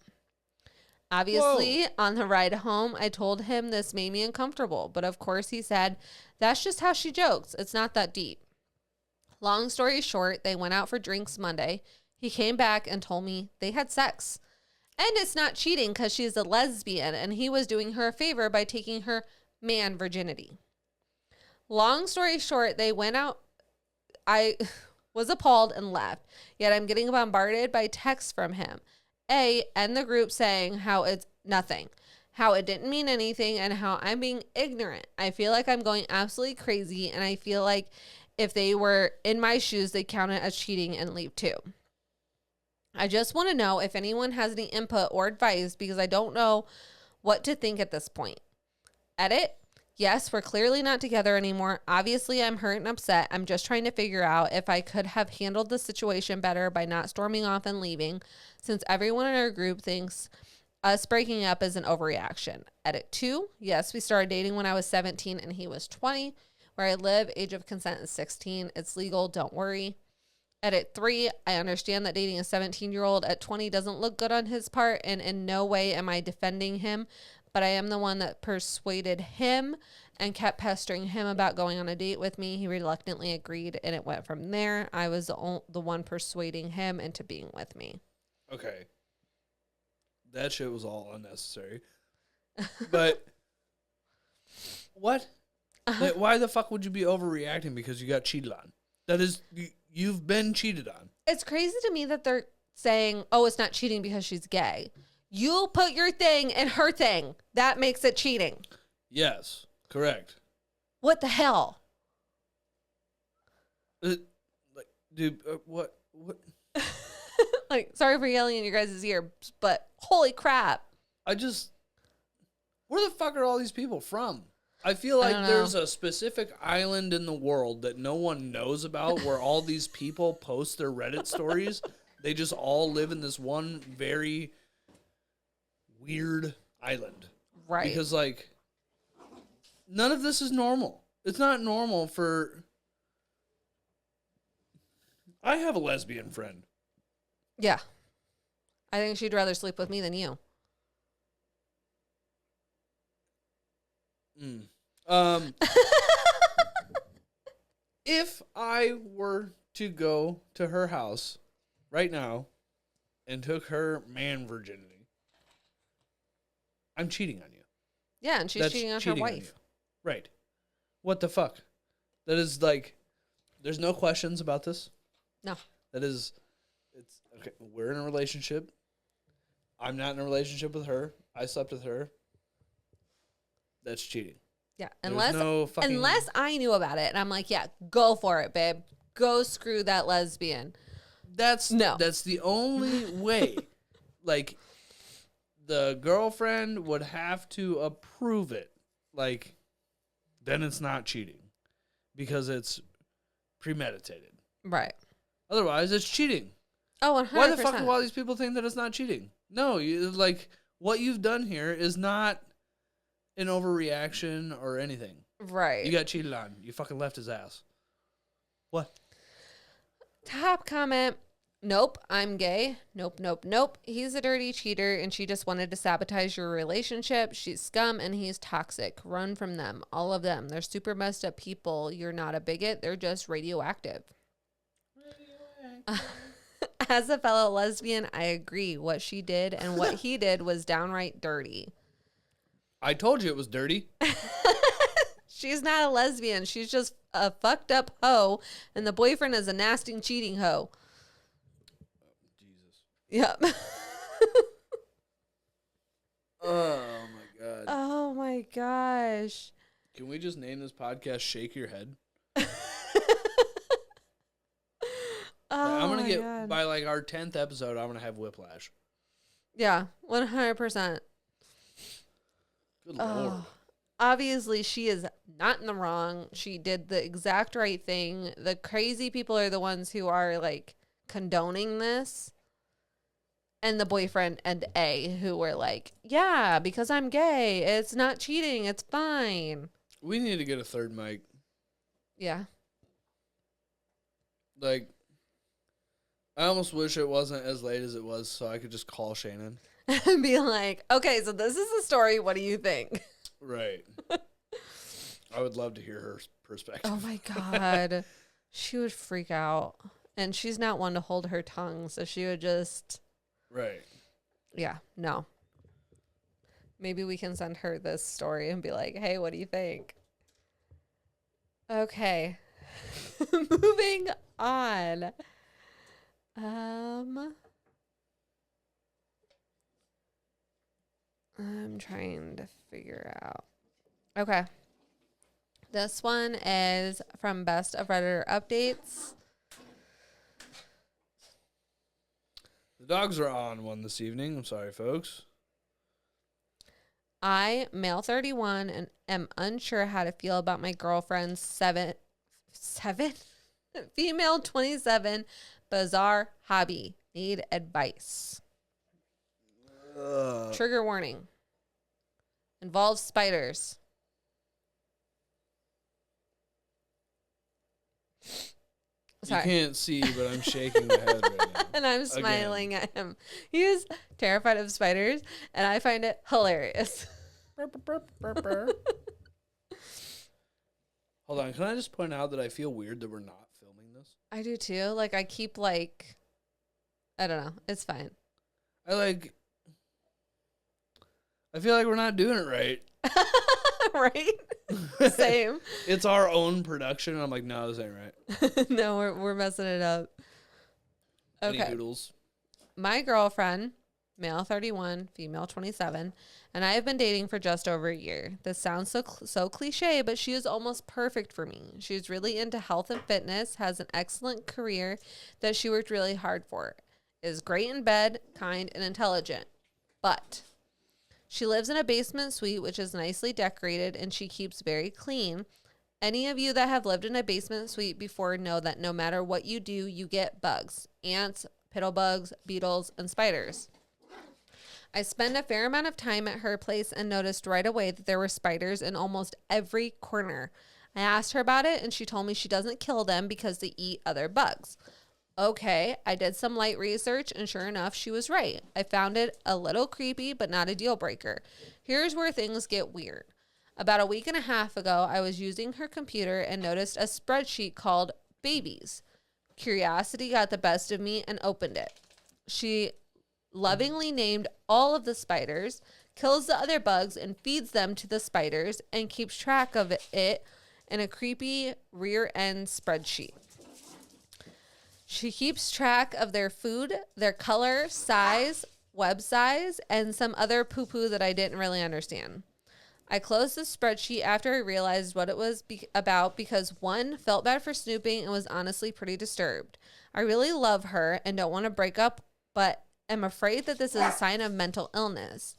Obviously, on the ride home, I told him this made me uncomfortable. But of course, he said, that's just how she jokes. It's not that deep. Long story short, they went out for drinks Monday. He came back and told me they had sex. And it's not cheating because she's a lesbian and he was doing her a favor by taking her man virginity. Long story short, they went out. I was appalled and left. Yet I'm getting bombarded by texts from him. And the group saying how it's nothing, how it didn't mean anything, and how I'm being ignorant. I feel like I'm going absolutely crazy, and I feel like if they were in my shoes, they'd count it as cheating and leave too. I just want to know if anyone has any input or advice because I don't know what to think at this point. Edit. Yes, we're clearly not together anymore. Obviously, I'm hurt and upset. I'm just trying to figure out if I could have handled the situation better by not storming off and leaving, since everyone in our group thinks us breaking up is an overreaction. Edit 2. Yes, we started dating when I was 17 and he was 20. Where I live, age of consent is 16. It's legal. Don't worry. Edit 3. I understand that dating a 17-year-old at 20 doesn't look good on his part, and in no way am I defending him. But I am the one that persuaded him and kept pestering him about going on a date with me. He reluctantly agreed, and it went from there. I was the one persuading him into being with me. Okay. That shit was all unnecessary. But what? Like, why the fuck would you be overreacting because you got cheated on? That is, you've been cheated on. It's crazy to me that they're saying, oh, it's not cheating because she's gay. You put your thing in her thing. That makes it cheating. Yes, correct. What the hell? Dude, what? Like, sorry for yelling in your guys' ear, but holy crap. Where the fuck are all these people from? I feel like there's a specific island in the world that no one knows about where all these people post their Reddit stories. They just all live in this one very weird island. Right. Because, like, none of this is normal. It's not normal for... I have a lesbian friend. Yeah. I think she'd rather sleep with me than you. If I were to go to her house right now and took her man virginity, I'm cheating on you. Yeah, and she's cheating on her wife. Right. What the fuck? That is like, there's no questions about this. No. That is, it's, okay, we're in a relationship. I'm not in a relationship with her. I slept with her. That's cheating. Yeah, unless I knew about it and I'm like, yeah, go for it, babe. Go screw that lesbian. That's the only way. Like, the girlfriend would have to approve it. Like, then it's not cheating because it's premeditated. Right. Otherwise, it's cheating. Oh, 100%. Why the fuck do all these people think that it's not cheating? No, what you've done here is not an overreaction or anything. Right. You got cheated on. You fucking left his ass. What? Top comment. Nope, I'm gay. Nope, nope, nope. He's a dirty cheater and she just wanted to sabotage your relationship. She's scum and he's toxic. Run from them. All of them. They're super messed up people. You're not a bigot. They're just radioactive. As a fellow lesbian, I agree. What she did and what he did was downright dirty. I told you it was dirty. She's not a lesbian. She's just a fucked up hoe, and the boyfriend is a nasty, cheating hoe. Jesus. Yep. Oh, my God. Oh, my gosh. Can we just name this podcast Shake Your Head? I'm going to get, by like our 10th episode, I'm going to have whiplash. Yeah, 100%. Good Lord. Obviously, she is not in the wrong. She did the exact right thing. The crazy people are the ones who are like condoning this. And the boyfriend and A who were like, yeah, because I'm gay. It's not cheating. It's fine. We need to get a third mic. Yeah. Like, I almost wish it wasn't as late as it was so I could just call Shannon. And be like, okay, so this is the story. What do you think? Right. I would love to hear her perspective. Oh, my God. She would freak out. And she's not one to hold her tongue, so she would just... Right. Yeah, no. Maybe we can send her this story and be like, hey, what do you think? Okay. Moving on. I'm trying to figure out. Okay. This one is from Best of Redditor Updates. The dogs are on one this evening. I'm sorry, folks. I, male 31, and am unsure how to feel about my girlfriend's female 27 bizarre hobby. Need advice. Trigger warning. Involves spiders. Sorry. You can't see, but I'm shaking my head right now. And I'm smiling at him. He is terrified of spiders, and I find it hilarious. Hold on. Can I just point out that I feel weird that we're not filming this? I do too. Like, I keep like, I don't know. It's fine. I feel like we're not doing it right. Right? Same. It's our own production. And I'm like, no, this ain't right. No, we're messing it up. Okay. Any doodles? My girlfriend, male 31, female 27, and I have been dating for just over a year. This sounds so cliche, but she is almost perfect for me. She's really into health and fitness, has an excellent career that she worked really hard for, is great in bed, kind, and intelligent. But she lives in a basement suite, which is nicely decorated, and she keeps very clean. Any of you that have lived in a basement suite before know that no matter what you do, you get bugs, ants, piddlebugs, beetles, and spiders. I spent a fair amount of time at her place and noticed right away that there were spiders in almost every corner. I asked her about it, and she told me she doesn't kill them because they eat other bugs. Okay, I did some light research, and sure enough, she was right. I found it a little creepy, but not a deal breaker. Here's where things get weird. About a week and a half ago, I was using her computer and noticed a spreadsheet called Babies. Curiosity got the best of me and opened it. She lovingly named all of the spiders, kills the other bugs and feeds them to the spiders, and keeps track of it in a creepy rear end spreadsheet. She keeps track of their food, their color, size, web size, and some other poo-poo that I didn't really understand. I closed the spreadsheet after I realized what it was about because, one, felt bad for snooping and was honestly pretty disturbed. I really love her and don't want to break up, but am afraid that this is a sign of mental illness.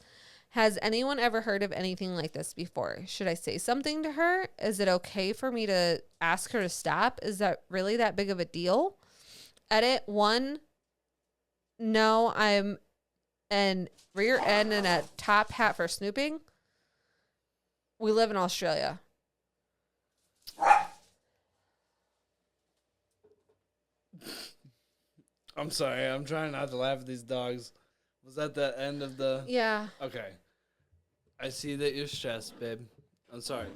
Has anyone ever heard of anything like this before? Should I say something to her? Is it okay for me to ask her to stop? Is that really that big of a deal? Edit 1. No, I'm an rear end and a top hat for snooping. We live in Australia. I'm sorry. I'm trying not to laugh at these dogs. Was that the end of the... Yeah. Okay. I see that you're stressed, babe. I'm sorry.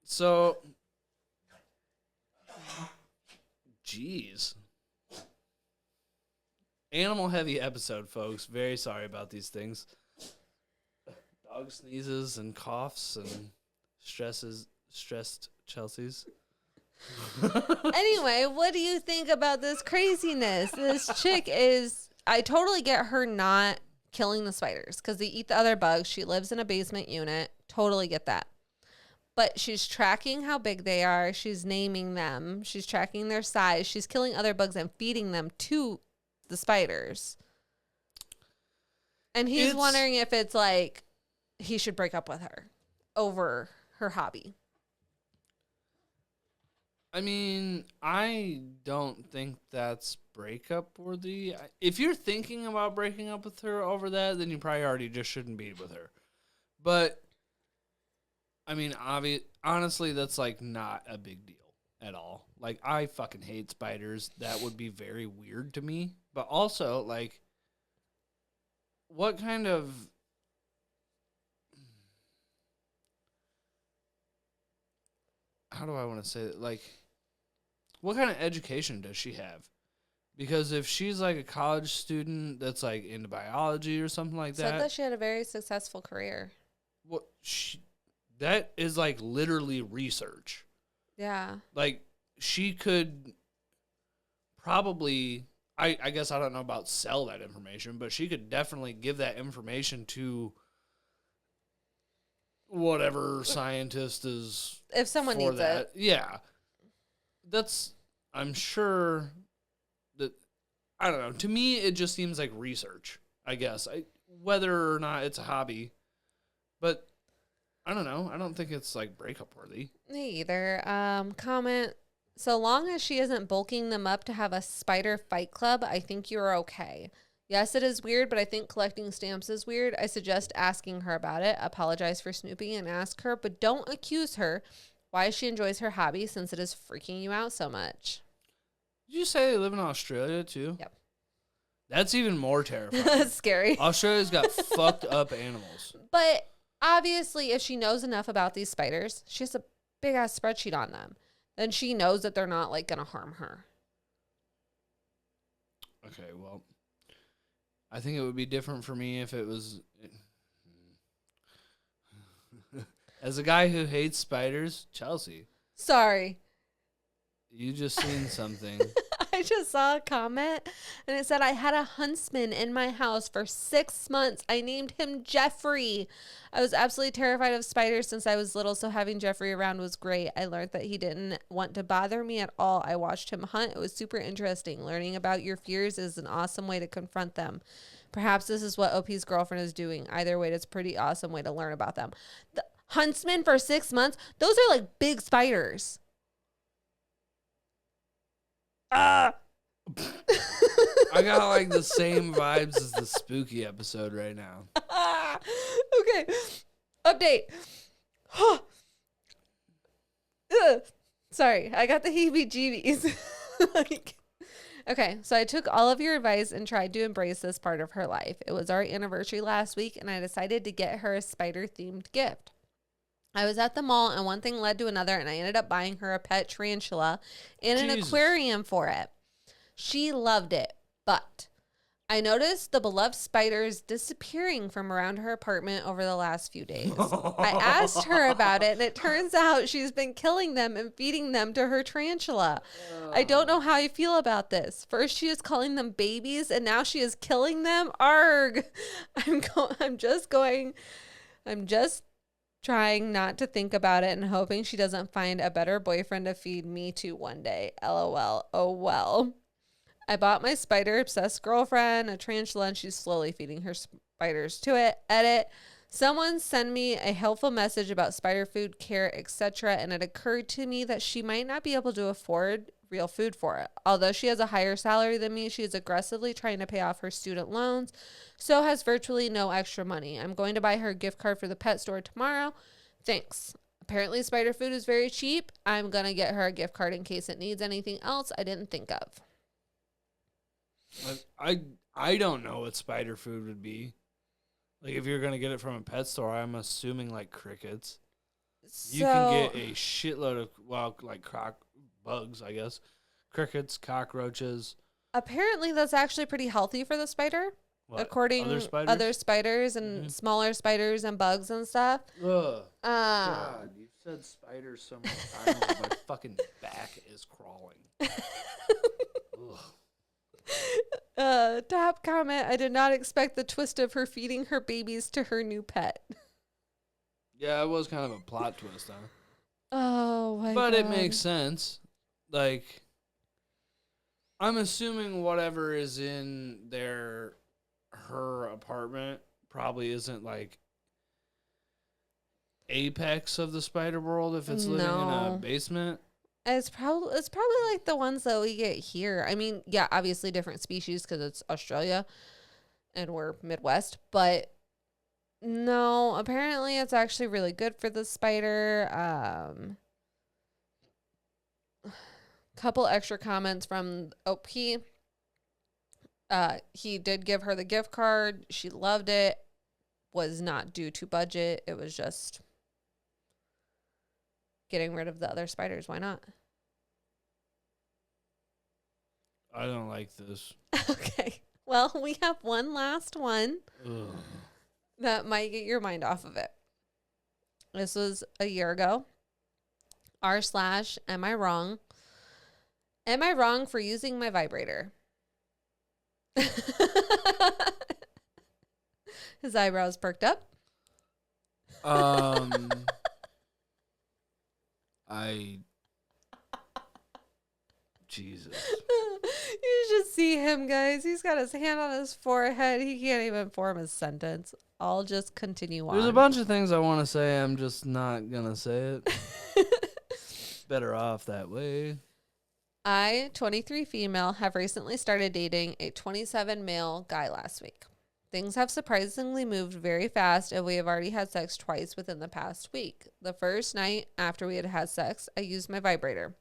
So... Jeez. Animal heavy episode, folks. Very sorry about these things. Dog sneezes and coughs and stressed Chelsea's. Anyway, what do you think about this craziness? This chick is... I totally get her not killing the spiders because they eat the other bugs. She lives in a basement unit. Totally get that. But she's tracking how big they are. She's naming them. She's tracking their size. She's killing other bugs and feeding them to the spiders. And he's wondering if it's like he should break up with her over her hobby. I mean, I don't think that's breakup worthy. If you're thinking about breaking up with her over that, then you probably already just shouldn't be with her. But, I mean, honestly, that's like not a big deal at all. Like, I fucking hate spiders. That would be very weird to me. But also, like, what kind of... How do I want to say it? Like, what kind of education does she have? Because if she's like a college student that's like into biology or something like that. Said that she had a very successful career. That is like literally research. Yeah. Like she could probably, I guess I don't know about sell that information, but she could definitely give that information to whatever scientist is if someone needs it. Yeah. I'm sure that, I don't know. To me, it just seems like research, I guess. Whether or not it's a hobby. But, I don't know. I don't think it's, like, breakup worthy. Me either. Comment, so long as she isn't bulking them up to have a spider fight club, I think you're okay. Yes, it is weird, but I think collecting stamps is weird. I suggest asking her about it. Apologize for snooping and ask her, but don't accuse her why she enjoys her hobby since it is freaking you out so much. Did you say they live in Australia, too? Yep. That's even more terrifying. That's scary. Australia's got fucked up animals. But obviously, if she knows enough about these spiders, she has a big-ass spreadsheet on them. Then she knows that they're not, like, going to harm her. Okay, well, I think it would be different for me if it was... As a guy who hates spiders, Chelsea. Sorry. You just seen something. I just saw a comment and it said, I had a huntsman in my house for 6 months. I named him Jeffrey. I was absolutely terrified of spiders since I was little, so having Jeffrey around was great. I learned that he didn't want to bother me at all. I watched him hunt. It was super interesting. Learning about your fears is an awesome way to confront them. Perhaps this is what OP's girlfriend is doing. Either way, it's a pretty awesome way to learn about them. The huntsman for 6 months? Those are like big spiders. I got like the same vibes as the spooky episode right now. Okay. Update. Sorry, I got the heebie-jeebies. Okay, so I took all of your advice and tried to embrace this part of her life. It was our anniversary last week, and I decided to get her a spider-themed gift. I was at the mall, and one thing led to another, and I ended up buying her a pet tarantula and an aquarium for it. She loved it, but I noticed the beloved spiders disappearing from around her apartment over the last few days. I asked her about it, and it turns out she's been killing them and feeding them to her tarantula. I don't know how I feel about this. First, she is calling them babies, and now she is killing them. Arg! I'm just trying not to think about it and hoping she doesn't find a better boyfriend to feed me to one day. LOL. Oh well. I bought my spider-obsessed girlfriend a tarantula, and she's slowly feeding her spiders to it. Edit. Someone sent me a helpful message about spider food, care, etc., and it occurred to me that she might not be able to afford real food for it. Although she has a higher salary than me, she is aggressively trying to pay off her student loans, so has virtually no extra money. I'm going to buy her a gift card for the pet store tomorrow. Thanks. Apparently, spider food is very cheap. I'm going to get her a gift card in case it needs anything else I didn't think of. I don't know what spider food would be. Like, if you're going to get it from a pet store, I'm assuming, like, crickets. You can get a shitload of, well, like, bugs, I guess. Crickets, cockroaches. Apparently, that's actually pretty healthy for the spider. What? According to other spiders and smaller spiders and bugs and stuff. Ugh. God, you've said spiders so many times that my fucking back is crawling. Ugh. Top comment, I did not expect the twist of her feeding her babies to her new pet. Yeah, it was kind of a plot twist, huh? Oh my But it god. makes sense. Like, I'm assuming whatever is in her apartment probably isn't like apex of the spider world if it's living in a No. basement. It's probably like the ones that we get here. I mean, yeah, obviously different species because it's Australia and we're Midwest, but no, apparently it's actually really good for the spider. Couple extra comments from OP. He did give her the gift card. She loved it. Was not due to budget. It was just getting rid of the other spiders. Why not? I don't like this. Okay. Well, we have one last one Ugh. that might get your mind off of it. This was a year ago. R/am I wrong? Am I wrong for using my vibrator? His eyebrows perked up. Um, I. Jesus. You should see him, guys. He's got his hand on his forehead. He can't even form a sentence. I'll just continue on. There's a bunch of things I want to say. I'm just not gonna say it. Better off that way. I, 23 female, have recently started dating a 27 male guy last week. Things have surprisingly moved very fast, and we have already had sex twice within the past week. The first night after we had had sex, I used my vibrator.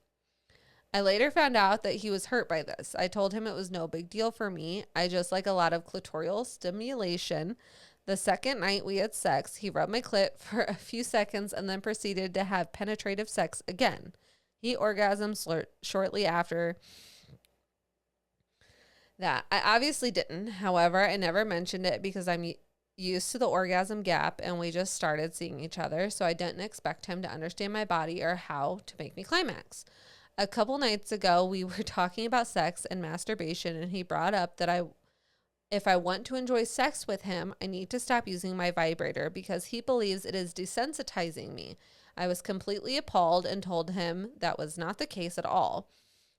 I later found out that he was hurt by this. I told him it was no big deal for me. I just like a lot of clitoral stimulation. The second night we had sex, he rubbed my clit for a few seconds and then proceeded to have penetrative sex again. He orgasmed shortly after that. I obviously didn't. However, I never mentioned it because I'm used to the orgasm gap and we just started seeing each other, so I didn't expect him to understand my body or how to make me climax. A couple nights ago, we were talking about sex and masturbation, and he brought up that if I want to enjoy sex with him, I need to stop using my vibrator because he believes it is desensitizing me. I was completely appalled and told him that was not the case at all.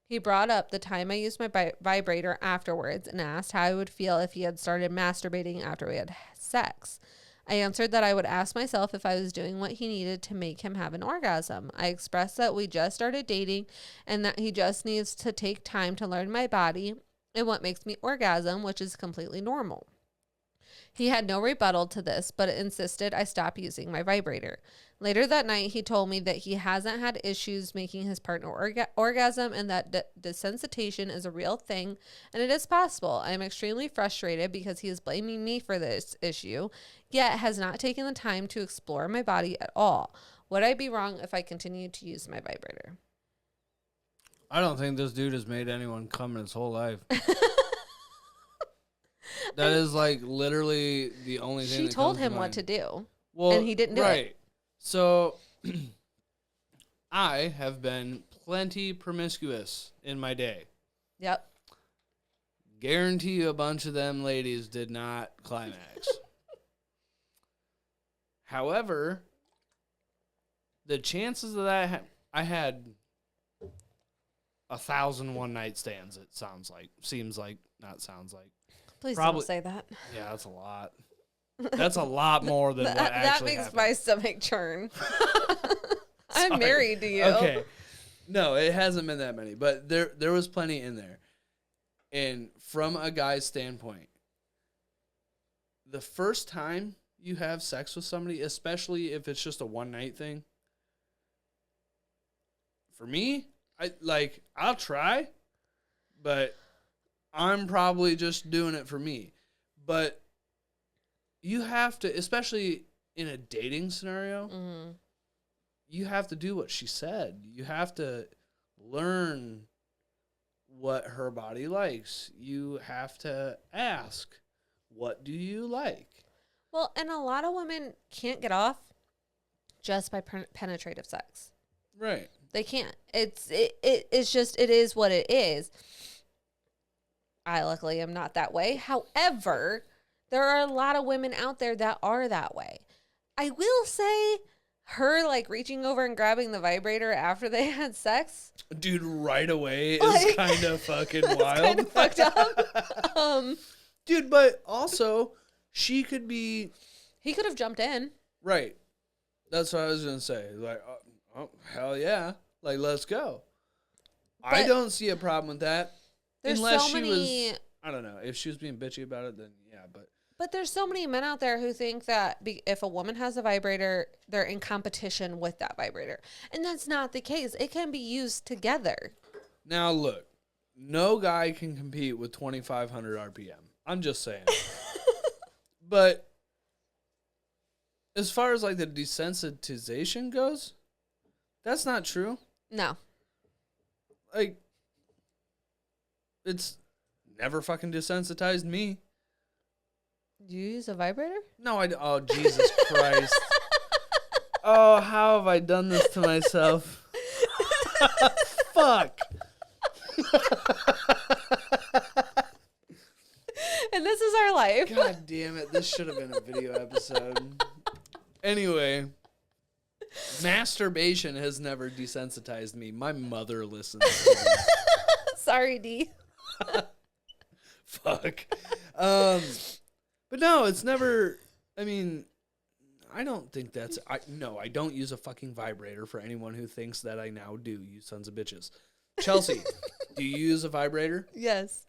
He brought up the time I used my vibrator afterwards and asked how I would feel if he had started masturbating after we had sex. I answered that I would ask myself if I was doing what he needed to make him have an orgasm. I expressed that we just started dating and that he just needs to take time to learn my body and what makes me orgasm, which is completely normal. He had no rebuttal to this, but insisted I stop using my vibrator. Later that night, he told me that he hasn't had issues making his partner orgasm and that desensitization is a real thing and it is possible. I am extremely frustrated because he is blaming me for this issue, yet has not taken the time to explore my body at all. Would I be wrong if I continued to use my vibrator? I don't think this dude has made anyone come in his whole life. That is like literally the only thing. She that told comes to him what mind. to do, Well, and he didn't do right. it. So, I have been plenty promiscuous in my day. Yep. Guarantee you a bunch of them ladies did not climax. However, the chances of that, I had 1,000 one-night stands, it sounds like. Seems like, not sounds like. Please Probably, don't say that. Yeah, that's a lot. That's a lot more than what actually That makes happened. my stomach churn. I'm married to you. Okay. No, it hasn't been that many, but there was plenty in there. And from a guy's standpoint, the first time you have sex with somebody, especially if it's just a one-night thing, for me, I'll try, but I'm probably just doing it for me. But you have to, especially in a dating scenario, you have to do what she said. You have to learn what her body likes. You have to ask, what do you like? Well, and a lot of women can't get off just by penetrative sex. Right. They can't. It's just, it is what it is. I luckily am not that way. However, there are a lot of women out there that are that way. I will say her like reaching over and grabbing the vibrator after they had sex. Dude, right away Like, is kind of fucking wild. Kind of fucked up. Dude, but also she could be He could have jumped in. right. That's what I was gonna say. Like, oh hell yeah, like let's go. I But don't see a problem with that. There's Unless so she many. was, I don't know. If she was being bitchy about it, then yeah. But there's so many men out there who think that if a woman has a vibrator, they're in competition with that vibrator. And that's not the case. It can be used together. Now, look, no guy can compete with 2,500 RPM. I'm just saying. But as far as like the desensitization goes, that's not true. No. Like, it's never fucking desensitized me. Do you use a vibrator? No, oh, Jesus Christ. Oh, how have I done this to myself? Fuck. And this is our life. God damn it. This should have been a video episode. Anyway, masturbation has never desensitized me. My mother listens to this. Sorry, D. Fuck. But no, it's never, I mean, I don't think that's, no, I don't use a fucking vibrator for anyone who thinks that I now do, you sons of bitches. Chelsea, do you use a vibrator? Yes.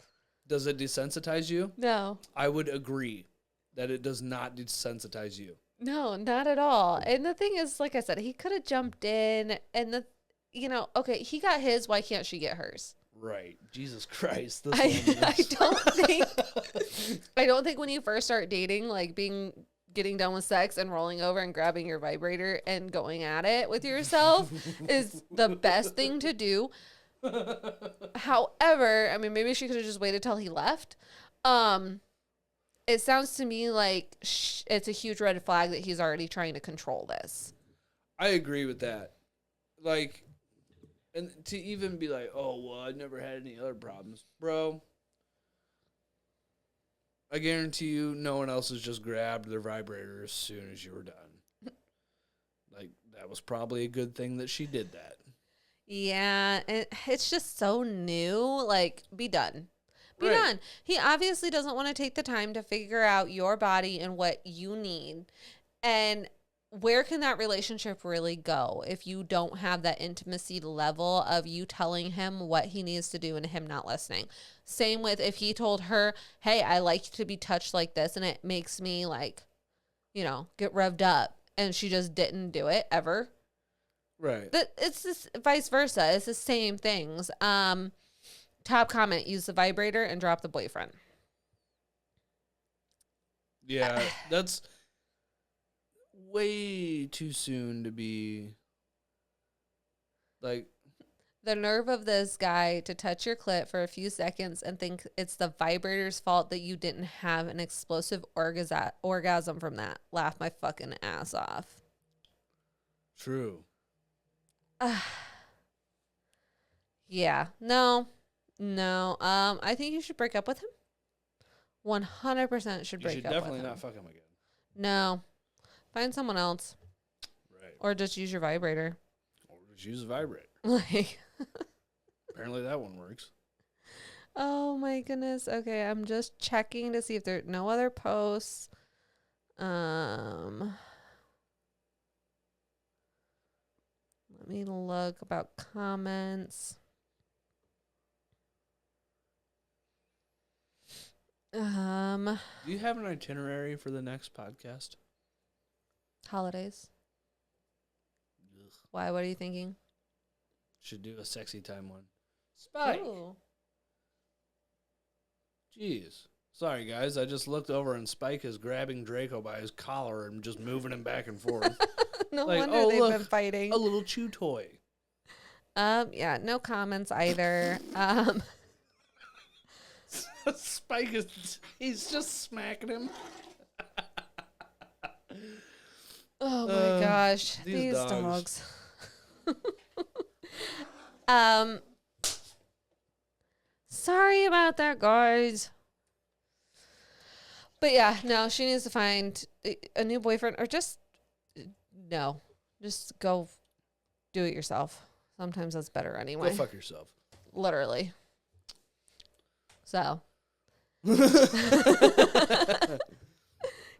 Does it desensitize you? No. I would agree that it does not desensitize you. No, not at all. And the thing is, like I said, he could have jumped in and okay, he got his, why can't she get hers? Right. Jesus Christ. This I don't think when you first start dating, like getting done with sex and rolling over and grabbing your vibrator and going at it with yourself is the best thing to do. However, I mean, maybe she could have just waited till he left. It sounds to me like it's a huge red flag that he's already trying to control this. I agree with that. Like, and to even be like, oh, well, I've never had any other problems. Bro, I guarantee you no one else has just grabbed their vibrator as soon as you were done. Like, that was probably a good thing that she did that. Yeah, it's just so new. Like, be done. Be Right. done. He obviously doesn't want to take the time to figure out your body and what you need. And where can that relationship really go if you don't have that intimacy level of you telling him what he needs to do and him not listening? Same with if he told her, hey, I like to be touched like this and it makes me like, get revved up, and she just didn't do it ever. Right. It's just vice versa. It's the same things. Top comment, use the vibrator and drop the boyfriend. Yeah, that's way too soon to be like, the nerve of this guy to touch your clit for a few seconds and think it's the vibrator's fault that you didn't have an explosive orgasm from that. Laugh my fucking ass off. true. Yeah. No. I think you should break up with him. 100% should You break should up definitely with him. not fuck him again. No. Find someone else. Right. Or just use your vibrator. Or just use a vibrator. Like, Apparently that one works. oh my goodness. Okay, I'm just checking to see if there are no other posts. Let me look about comments. Do you have an itinerary for the next podcast? Holidays. Ugh. Why? What are you thinking? Should do a sexy time one. Spike. Ooh. Jeez. Sorry, guys. I just looked over and Spike is grabbing Draco by his collar and just moving him back and forth. No Like, wonder oh, they've look, been fighting. A little chew toy. Yeah, no comments either. Spike he's just smacking him. Oh my gosh, these these dogs. Sorry about that, guys. But yeah, no, she needs to find a new boyfriend or just no. Just go do it yourself. Sometimes that's better anyway. Go fuck yourself. Literally. So.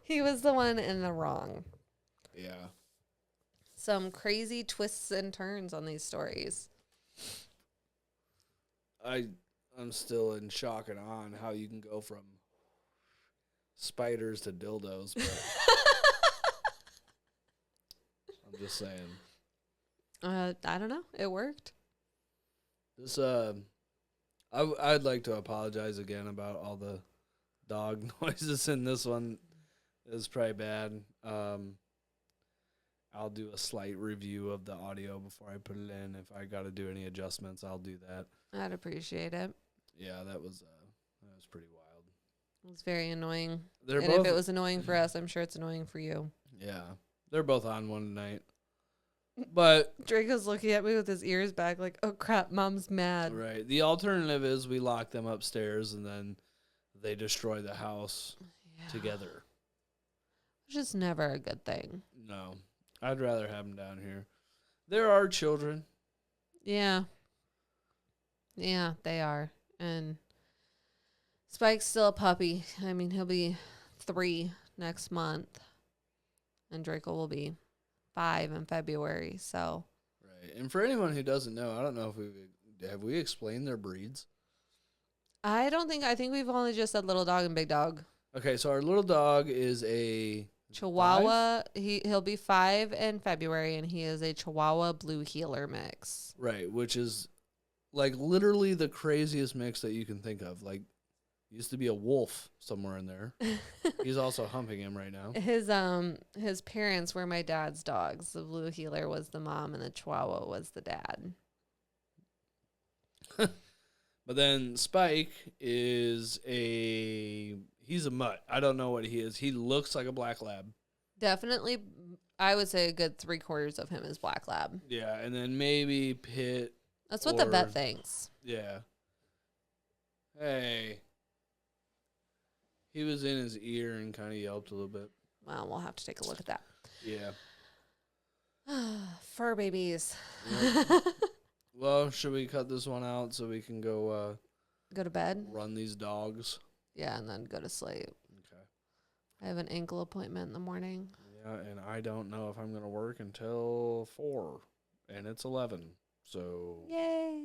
He was the one in the wrong. Yeah. Some crazy twists and turns on these stories. I'm still in shock and awe on how you can go from spiders to dildos. But I'm just saying. I don't know. It worked. This I'd like to apologize again about all the dog noises in this one. It was probably bad. I'll do a slight review of the audio before I put it in. If I got to do any adjustments, I'll do that. I'd appreciate it. Yeah, that was pretty wild. It was very annoying. They're and both, if it was annoying for us, I'm sure it's annoying for you. Yeah, they're both on one tonight. But Draco's looking at me with his ears back like, oh crap, mom's mad. right. The alternative is we lock them upstairs and then they destroy the house together. Which is never a good thing. No. I'd rather have them down here. There are children. Yeah. Yeah, they are. And Spike's still a puppy. I mean, he'll be 3 next month. And Draco will be 5 in February. So. Right. And for anyone who doesn't know, I don't know if have we explained their breeds? I think we've only just said little dog and big dog. Okay, so our little dog is a Chihuahua. He'll be 5 in February, and he is a Chihuahua Blue Heeler mix. Right, which is like literally the craziest mix that you can think of. Like, used to be a wolf somewhere in there. He's also humping him right now. His parents were my dad's dogs. The Blue Heeler was the mom, and the Chihuahua was the dad. But then Spike is he's a mutt. I don't know what he is. He looks like a black lab. Definitely, I would say a good 3/4 of him is black lab. Yeah, and then maybe Pit. That's what the vet thinks. Yeah. Hey. He was in his ear and kind of yelped a little bit. Well, we'll have to take a look at that. Yeah. Fur babies. Yep. Well, should we cut this one out so we can go go to bed? Run these dogs? Yeah, and then go to sleep. Okay. I have an ankle appointment in the morning. Yeah, and I don't know if I'm going to work until 4, and it's 11, so. Yay.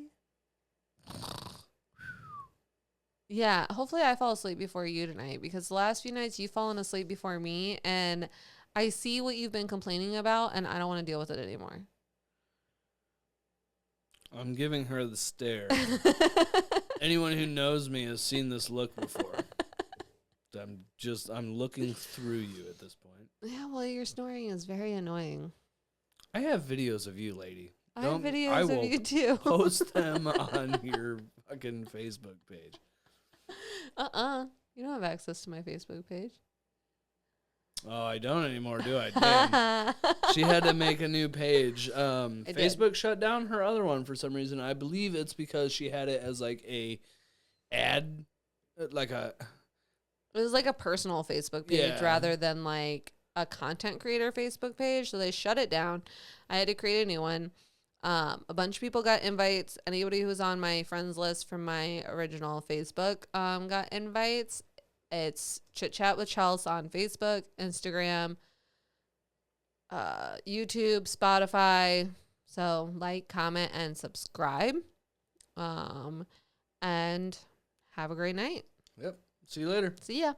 Yeah, hopefully I fall asleep before you tonight, because the last few nights you've fallen asleep before me, and I see what you've been complaining about, and I don't want to deal with it anymore. I'm giving her the stare. Anyone who knows me has seen this look before. I'm looking through you at this point. Yeah, well, your snoring is very annoying. I have videos of you, lady. I have videos of you too. Post them on your fucking Facebook page. You don't have access to my Facebook page. Oh, I don't anymore, do I? Damn. She had to make a new page. Facebook shut down her other one for some reason. I believe it's because she had it as like a ad, like a. It was like a personal Facebook page rather than like a content creator Facebook page. So they shut it down. I had to create a new one. A bunch of people got invites. Anybody who was on my friends list from my original Facebook got invites. It's Chit Chat with Chels on Facebook, Instagram, YouTube, Spotify. So like, comment, and subscribe. And have a great night. Yep. See you later. See ya.